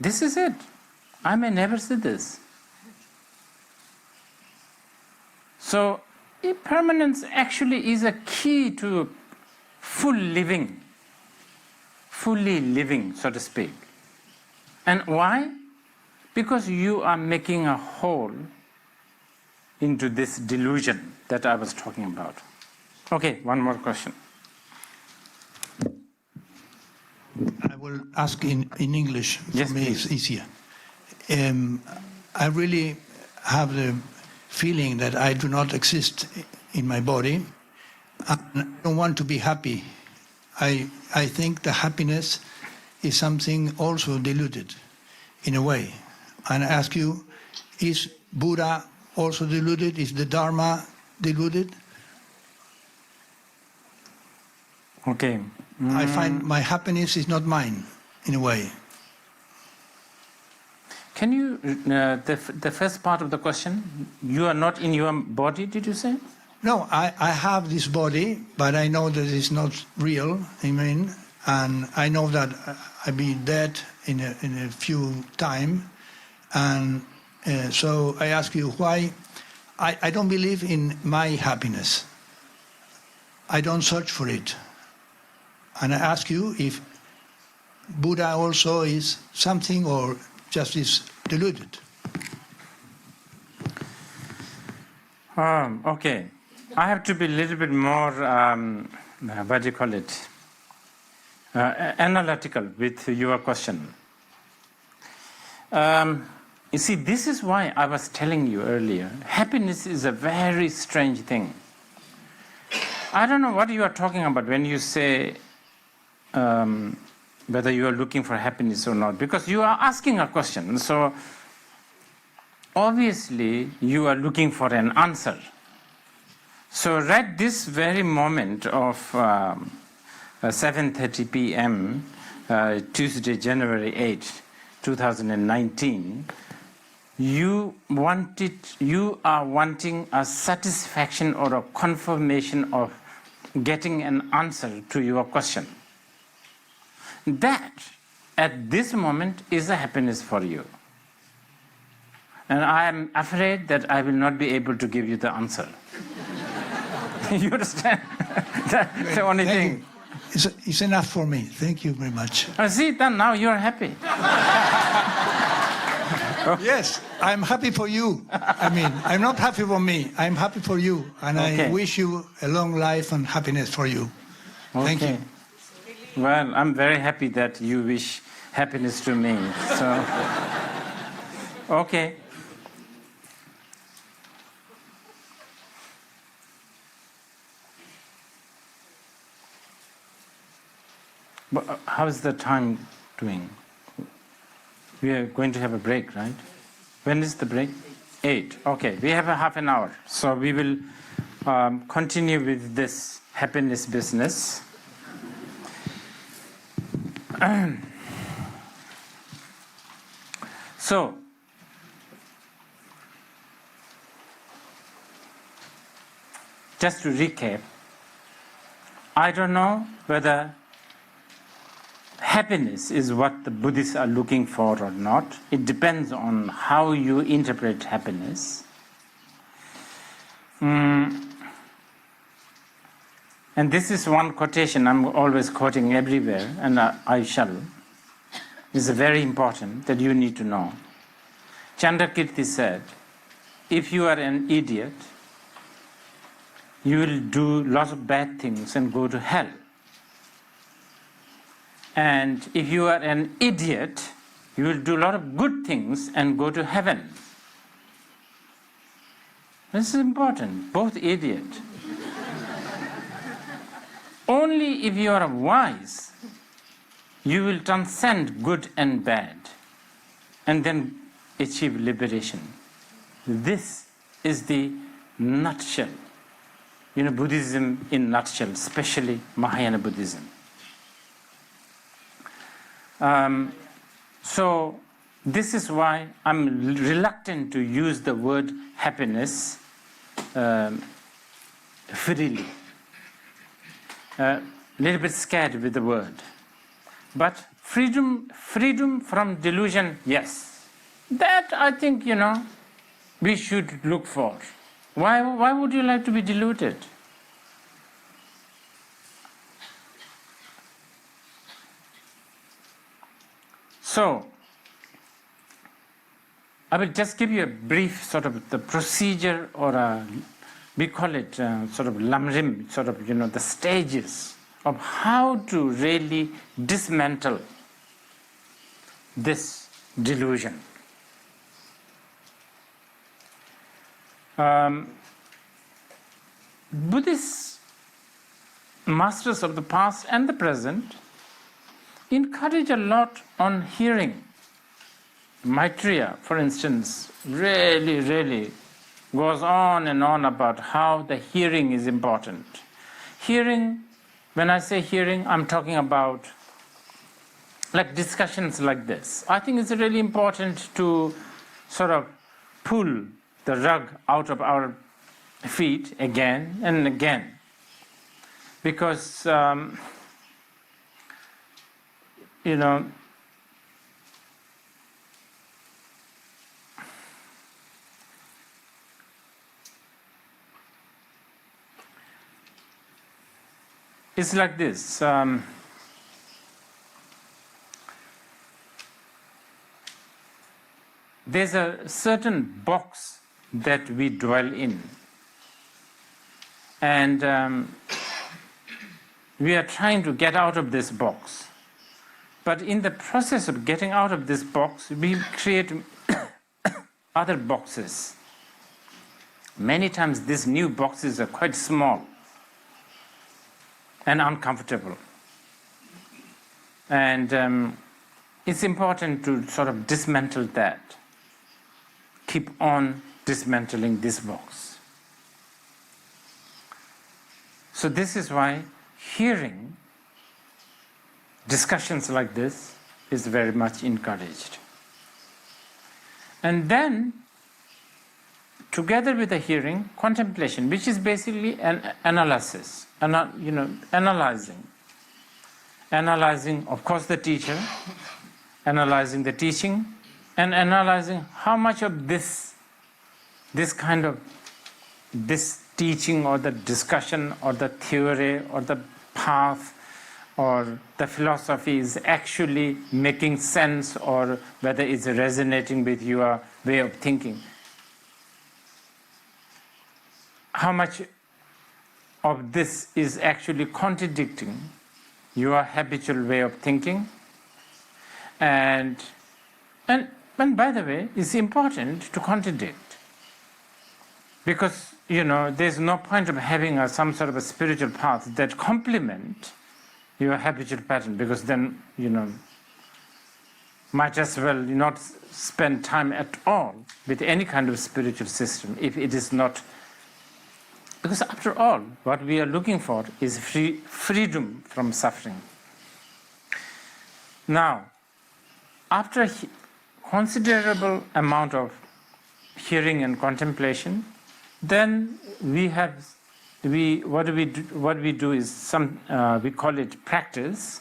this is it. I may never see this. So impermanence actually is a key to fully living, so to speak. And why? Because you are making a hole into this delusion that I was talking about. Okay, one more question. I will ask in English. For Yes, me, please. it's easier. I really have the feeling that I do not exist in my body. I don't want to be happy. I I think the happiness is something also diluted, in a way. And I ask you, is Buddha also diluted? Is the Dharma diluted? Okay. I find my happiness is not mine, in a way. Can you, the first part of the question, you are not in your body, did you say? No, I have this body, but I know that it's not real, I mean, and I know that I'll be dead in a few time, and so I ask you why. I don't believe in my happiness. I don't search for it. And I ask you if Buddha also is something or just is deluded. Okay. I have to be a little bit more, what do you call it, analytical with your question. You see, this is why I was telling you earlier, happiness is a very strange thing. I don't know what you are talking about when you say whether you are looking for happiness or not, because you are asking a question. So obviously you are looking for an answer. So right this very moment of 7:30 p.m., Tuesday, January 8, 2019, you are wanting a satisfaction or a confirmation of getting an answer to your question. That, at this moment, is a happiness for you. And I am afraid that I will not be able to give you the answer. You understand? That's the only thing. It's enough for me. Thank you very much. See, then now you're happy. Yes, I'm happy for you. I mean, I'm not happy for me. I'm happy for you. And Okay. I wish you a long life and happiness for you. Thank you. Well, I'm very happy that you wish happiness to me. So, okay. But how's the time doing? We are going to have a break, right? When is the break? 8. Okay, we have a half an hour. So we will continue with this happiness business. So, just to recap, I don't know whether happiness is what the Buddhists are looking for or not. It depends on how you interpret happiness. And this is one quotation I'm always quoting everywhere, and I shall. It's very important that you need to know. Chandrakirti said, if you are an idiot, you will do lots of bad things and go to hell. And if you are an idiot, you will do a lot of good things and go to heaven. This is important, both idiot. Only if you are wise, you will transcend good and bad and then achieve liberation. This is the nutshell. Buddhism in nutshell, especially Mahayana Buddhism. So this is why I'm reluctant to use the word happiness freely. A little bit scared with the word. But freedom from delusion, yes. That I think, we should look for. Why would you like to be deluded? So, I will just give you a brief sort of the procedure, or we call it sort of lamrim, sort of, the stages of how to really dismantle this delusion. Buddhists masters of the past and the present encourage a lot on hearing. Maitreya, for instance, really goes on and on about how the hearing is important. Hearing, when I say hearing, I'm talking about like discussions like this. I think it's really important to sort of pull the rug out of our feet again and again. Because, it's like this. There's a certain box that we dwell in. And we are trying to get out of this box. But in the process of getting out of this box, we create other boxes. Many times these new boxes are quite small and uncomfortable. And it's important to sort of dismantle that. Keep on dismantling this box. So this is why hearing discussions like this is very much encouraged. And then, together with the hearing, contemplation, which is basically an analysis, analyzing, of course, the teacher, analyzing the teaching, and analyzing how much of this teaching or the discussion or the theory or the path or the philosophy is actually making sense, or whether it's resonating with your way of thinking. How much of this is actually contradicting your habitual way of thinking. And by the way, it's important to contradict. Because, there's no point of having some sort of a spiritual path that complement your habitual pattern, because then, might as well not spend time at all with any kind of spiritual system if it is not. Because after all, what we are looking for is freedom from suffering. Now, after a considerable amount of hearing and contemplation, then what we do is we call it practice,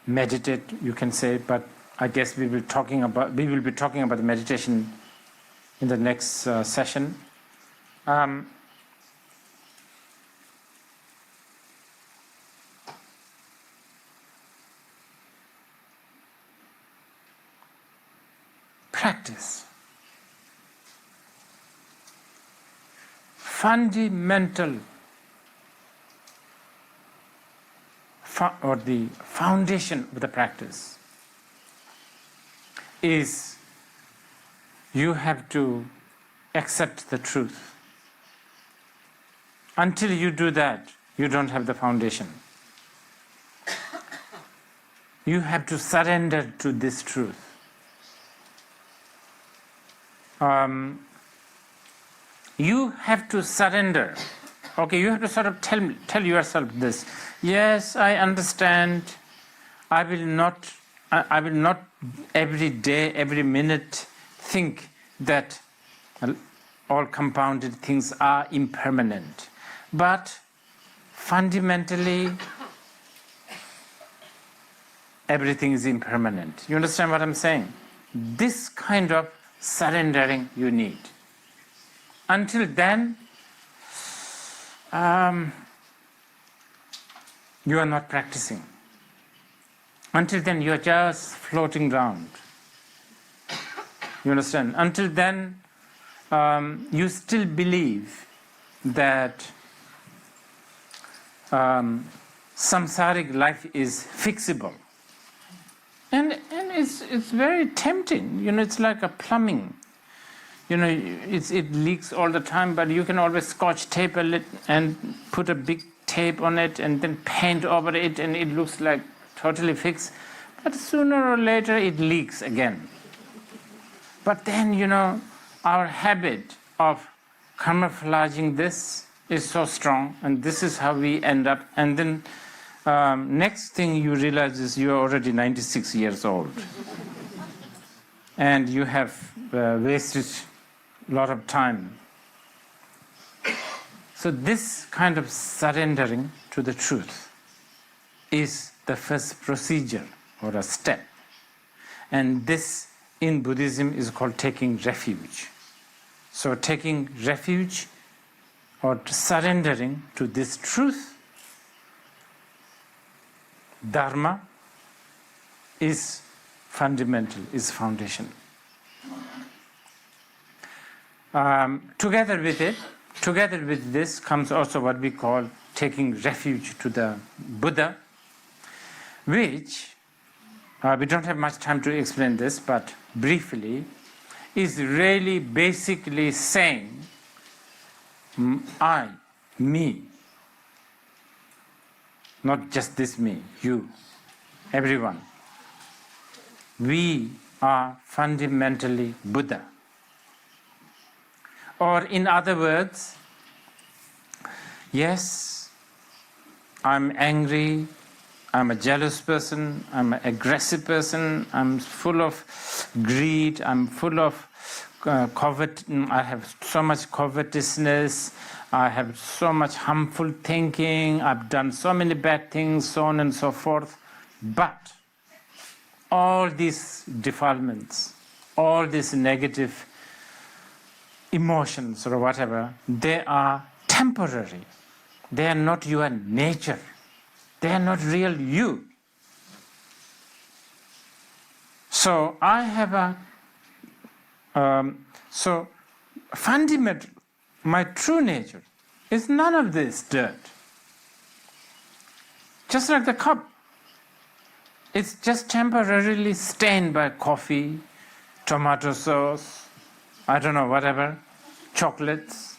meditate, you can say, but I guess we will be talking about the meditation in the next session. Practice. Fundamental or the foundation of the practice is you have to accept the truth. Until you do that, you don't have the foundation. You have to surrender to this truth. You have to surrender. Okay, you have to sort of tell yourself this. Yes, I understand. I will not every day, every minute think that all compounded things are impermanent. But fundamentally, everything is impermanent. You understand what I'm saying? This kind of surrendering you need. Until then, you are not practicing. Until then, you are just floating around. You understand? Until then, you still believe that samsaric life is fixable. And it's very tempting. It's like a plumbing. It leaks all the time, but you can always scotch tape it and put a big tape on it and then paint over it and it looks like totally fixed. But sooner or later it leaks again. But then, our habit of camouflaging this is so strong, and this is how we end up. And then next thing you realize is you're already 96 years old. And you have wasted a lot of time. So this kind of surrendering to the truth is the first procedure or a step. And this in Buddhism is called taking refuge. So taking refuge or surrendering to this truth, Dharma, is fundamental, is foundation. Together with this comes also what we call taking refuge to the Buddha, which, we don't have much time to explain this, but briefly, is really basically saying, I, me, not just this me, you, everyone. We are fundamentally Buddha. Or in other words, yes, I'm angry, I'm a jealous person, I'm an aggressive person, I'm full of greed, I'm full of I have so much covetousness, I have so much harmful thinking, I've done so many bad things, so on and so forth. But all these defilements, all these negative emotions or whatever, they are temporary. They are not your nature. They are not real you. So I have so fundamental, my true nature is none of this dirt. Just like the cup. It's just temporarily stained by coffee, tomato sauce, I don't know, whatever, chocolates.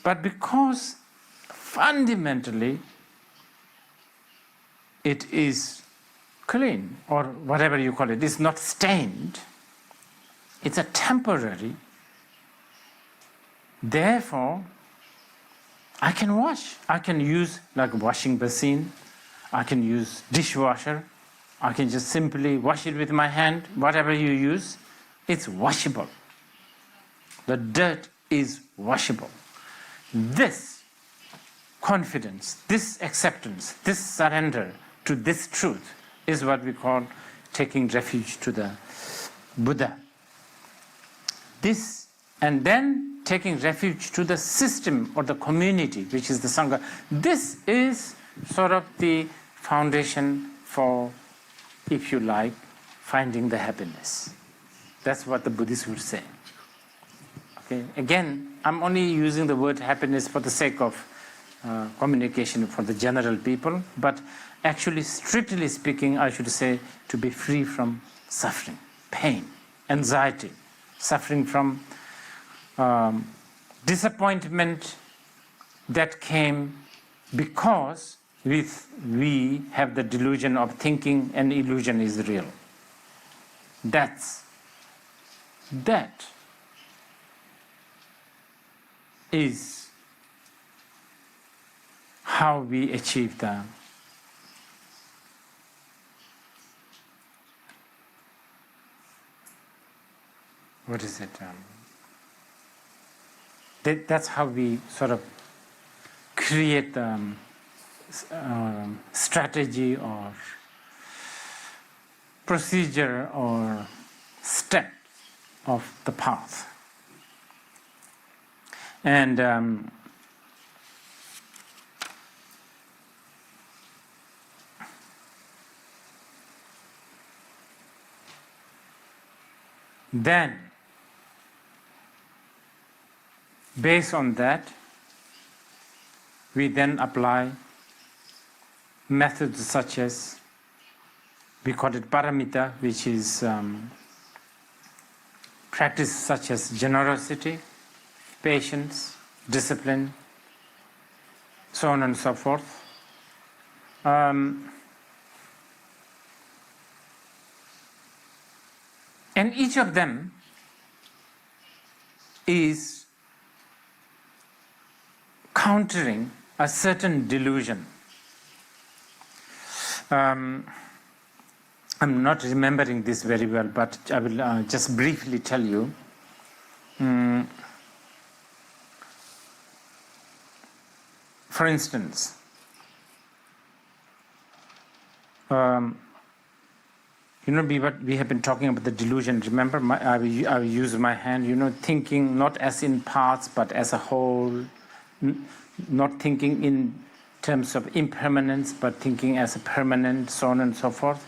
But because fundamentally it is clean, or whatever you call it, it's not stained, it's a temporary. Therefore, I can wash. I can use like washing machine, I can use dishwasher, I can just simply wash it with my hand, whatever you use, it's washable. The dirt is washable. This confidence, this acceptance, this surrender to this truth is what we call taking refuge to the Buddha. This, and then taking refuge to the system or the community, which is the Sangha. This is sort of the foundation for, if you like, finding the happiness. That's what the Buddhists would say. Okay. Again, I'm only using the word happiness for the sake of communication for the general people, but actually, strictly speaking, I should say to be free from suffering, pain, anxiety, suffering from disappointment that came because we have the delusion of thinking an illusion is real. That is how we achieve the what is it? That's how we sort of create the strategy or procedure or step of the path. And then, based on that, we then apply methods such as, we call it paramita, which is practice such as generosity, patience, discipline, so on and so forth. And each of them is countering a certain delusion. I'm not remembering this very well, but I will just briefly tell you. For instance, we have been talking about the delusion. Remember, I will use my hand, thinking not as in parts, but as a whole, not thinking in terms of impermanence, but thinking as a permanent, so on and so forth.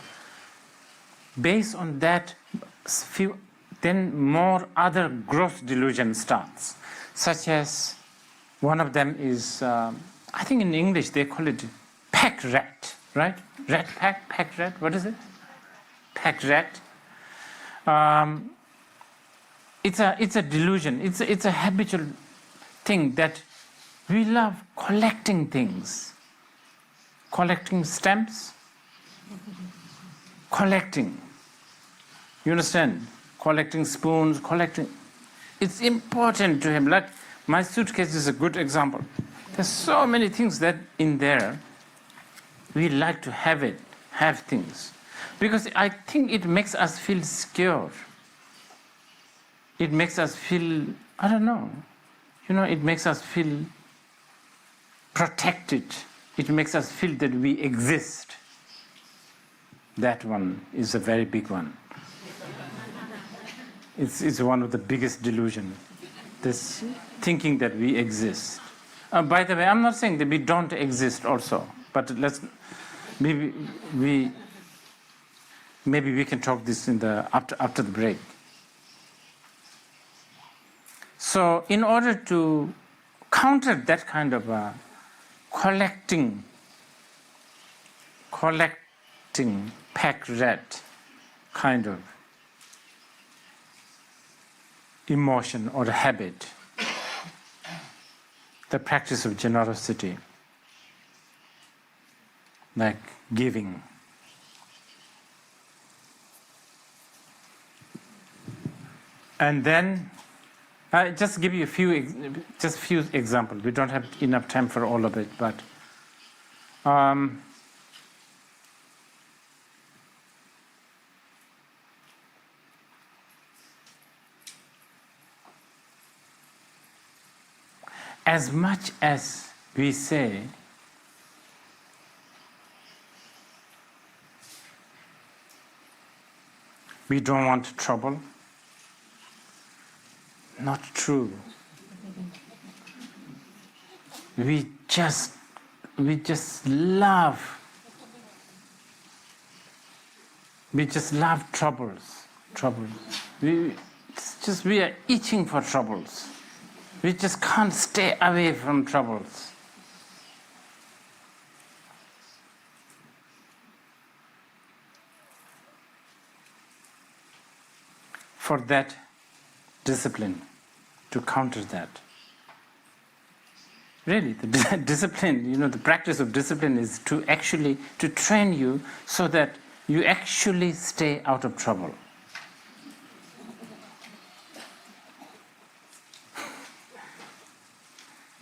Based on that, then more other gross delusion starts, such as one of them is, I think in English they call it pack rat, right? Rat pack, pack rat, what is it? Pack rat. It's a delusion. It's a habitual thing that we love collecting things, collecting stamps, collecting. You understand? Collecting spoons, collecting. It's important to him. Like my suitcase is a good example. There's so many things that in there we like to have things. Because I think it makes us feel secure. It makes us feel, I don't know, it makes us feel protected. It makes us feel that we exist. That one is a very big one. It's one of the biggest delusions. This thinking that we exist. By the way, I'm not saying that we don't exist also, but maybe we can talk this in after the break. So, in order to counter that kind of collecting pack rat kind of emotion or habit, the practice of generosity, like giving. And then, I just give you a few examples. We don't have enough time for all of it, but as much as we say we don't want trouble, not true. We just love troubles. We are itching for troubles. We just can't stay away from troubles. For that discipline, to counter that. Really, the discipline, the practice of discipline is to train you so that you actually stay out of trouble.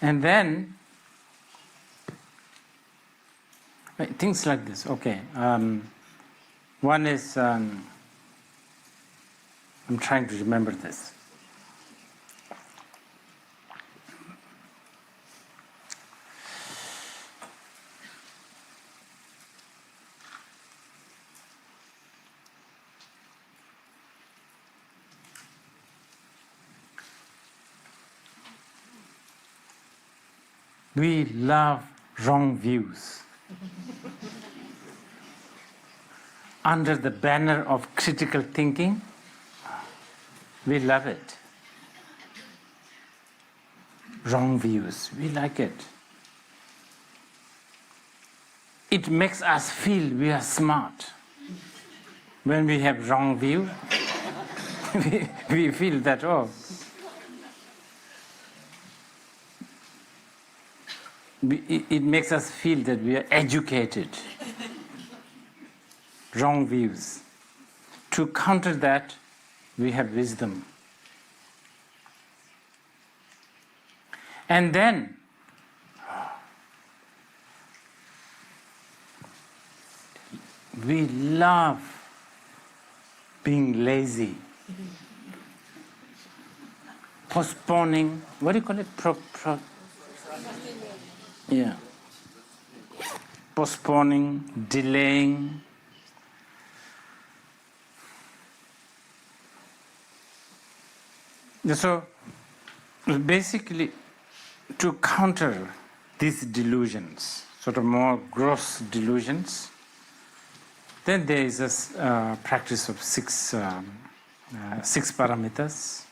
And then, things like this, okay. One is, I'm trying to remember this. We love wrong views. Under the banner of critical thinking, we love it. Wrong views, we like it. It makes us feel we are smart. When we have wrong view, we feel that, it makes us feel that we are educated. Wrong views. To counter that, we have wisdom. And then, we love being lazy, postponing, what do you call it? Yeah. Postponing, delaying. So, basically, to counter these delusions, sort of more gross delusions, then there is a practice of six paramitas.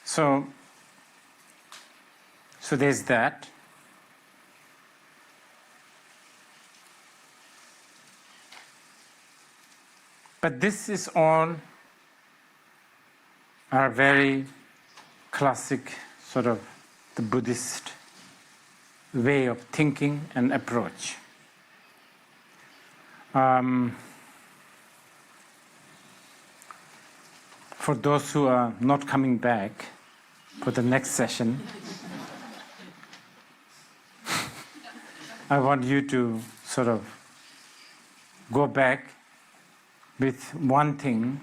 So there's that. But this is all are very classic sort of the Buddhist way of thinking and approach. For those who are not coming back for the next session, I want you to sort of go back with one thing.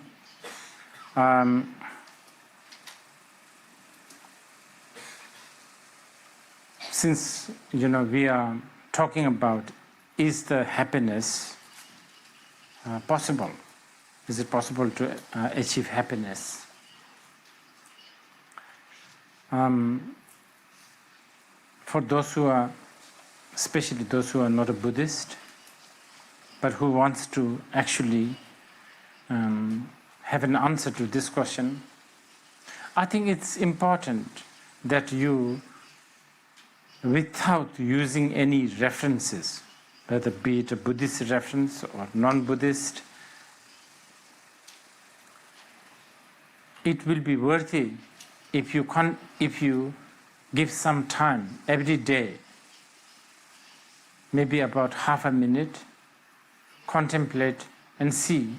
Since we are talking about, is the happiness possible? Is it possible to achieve happiness? For those who are, especially those who are not a Buddhist, but who wants to actually have an answer to this question, I think it's important that you, without using any references, whether be it a Buddhist reference or non-Buddhist, it will be worthy if you give some time every day, maybe about half a minute, contemplate and see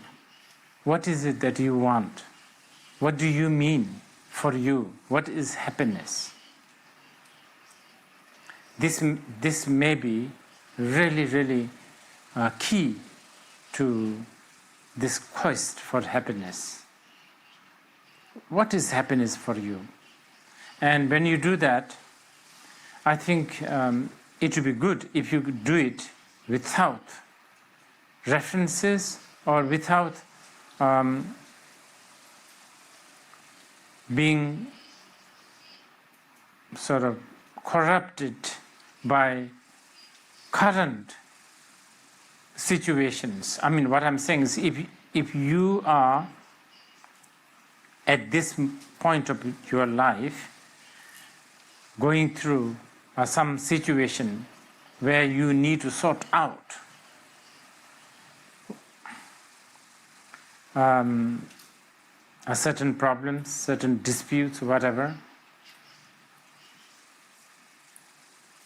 what is it that you want. What do you mean for you? What is happiness? This may be really, really key to this quest for happiness. What is happiness for you? And when you do that, I think it would be good if you could do it without references or without being sort of corrupted by current situations. I mean, what I'm saying is if you are at this point of your life going through some situation where you need to sort out a certain problems, certain disputes, whatever,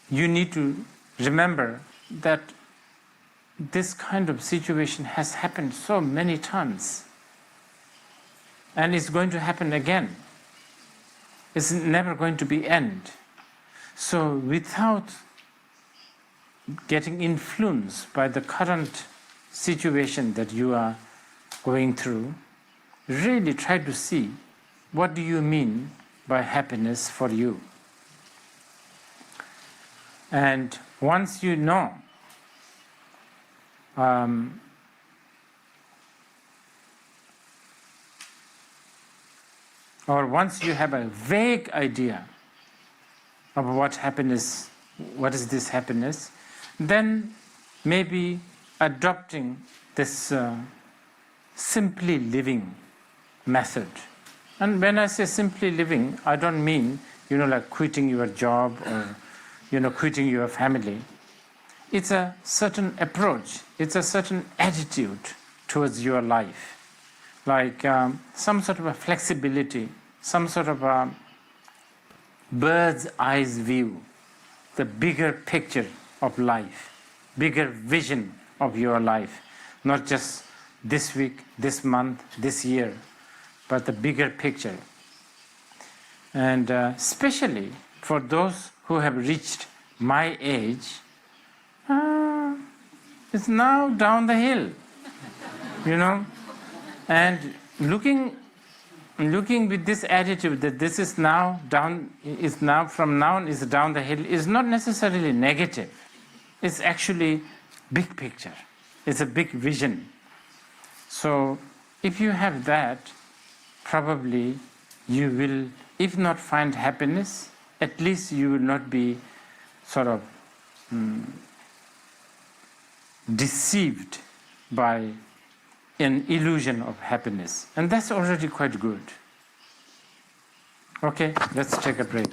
you need to remember that this kind of situation has happened so many times and it's going to happen again. It's never going to be end. So without getting influenced by the current situation that you are going through, really try to see what do you mean by happiness for you. And once you know, or once you have a vague idea of what is this happiness, then maybe adopting this simply living method. And when I say simply living, I don't mean, like quitting your job or, quitting your family. It's a certain approach. It's a certain attitude towards your life. Like some sort of a flexibility, some sort of a bird's eyes view, the bigger picture of life, bigger vision of your life, not just this week, this month, this year, but the bigger picture. And especially for those who have reached my age, it's now down the hill, you know, and looking with this attitude that this is now down, is now from now on is down the hill, is not necessarily negative. It's actually big picture. It's a big vision. So if you have that, probably you will, if not find happiness, at least you will not be sort of deceived by an illusion of happiness. And that's already quite good. Okay, let's take a break.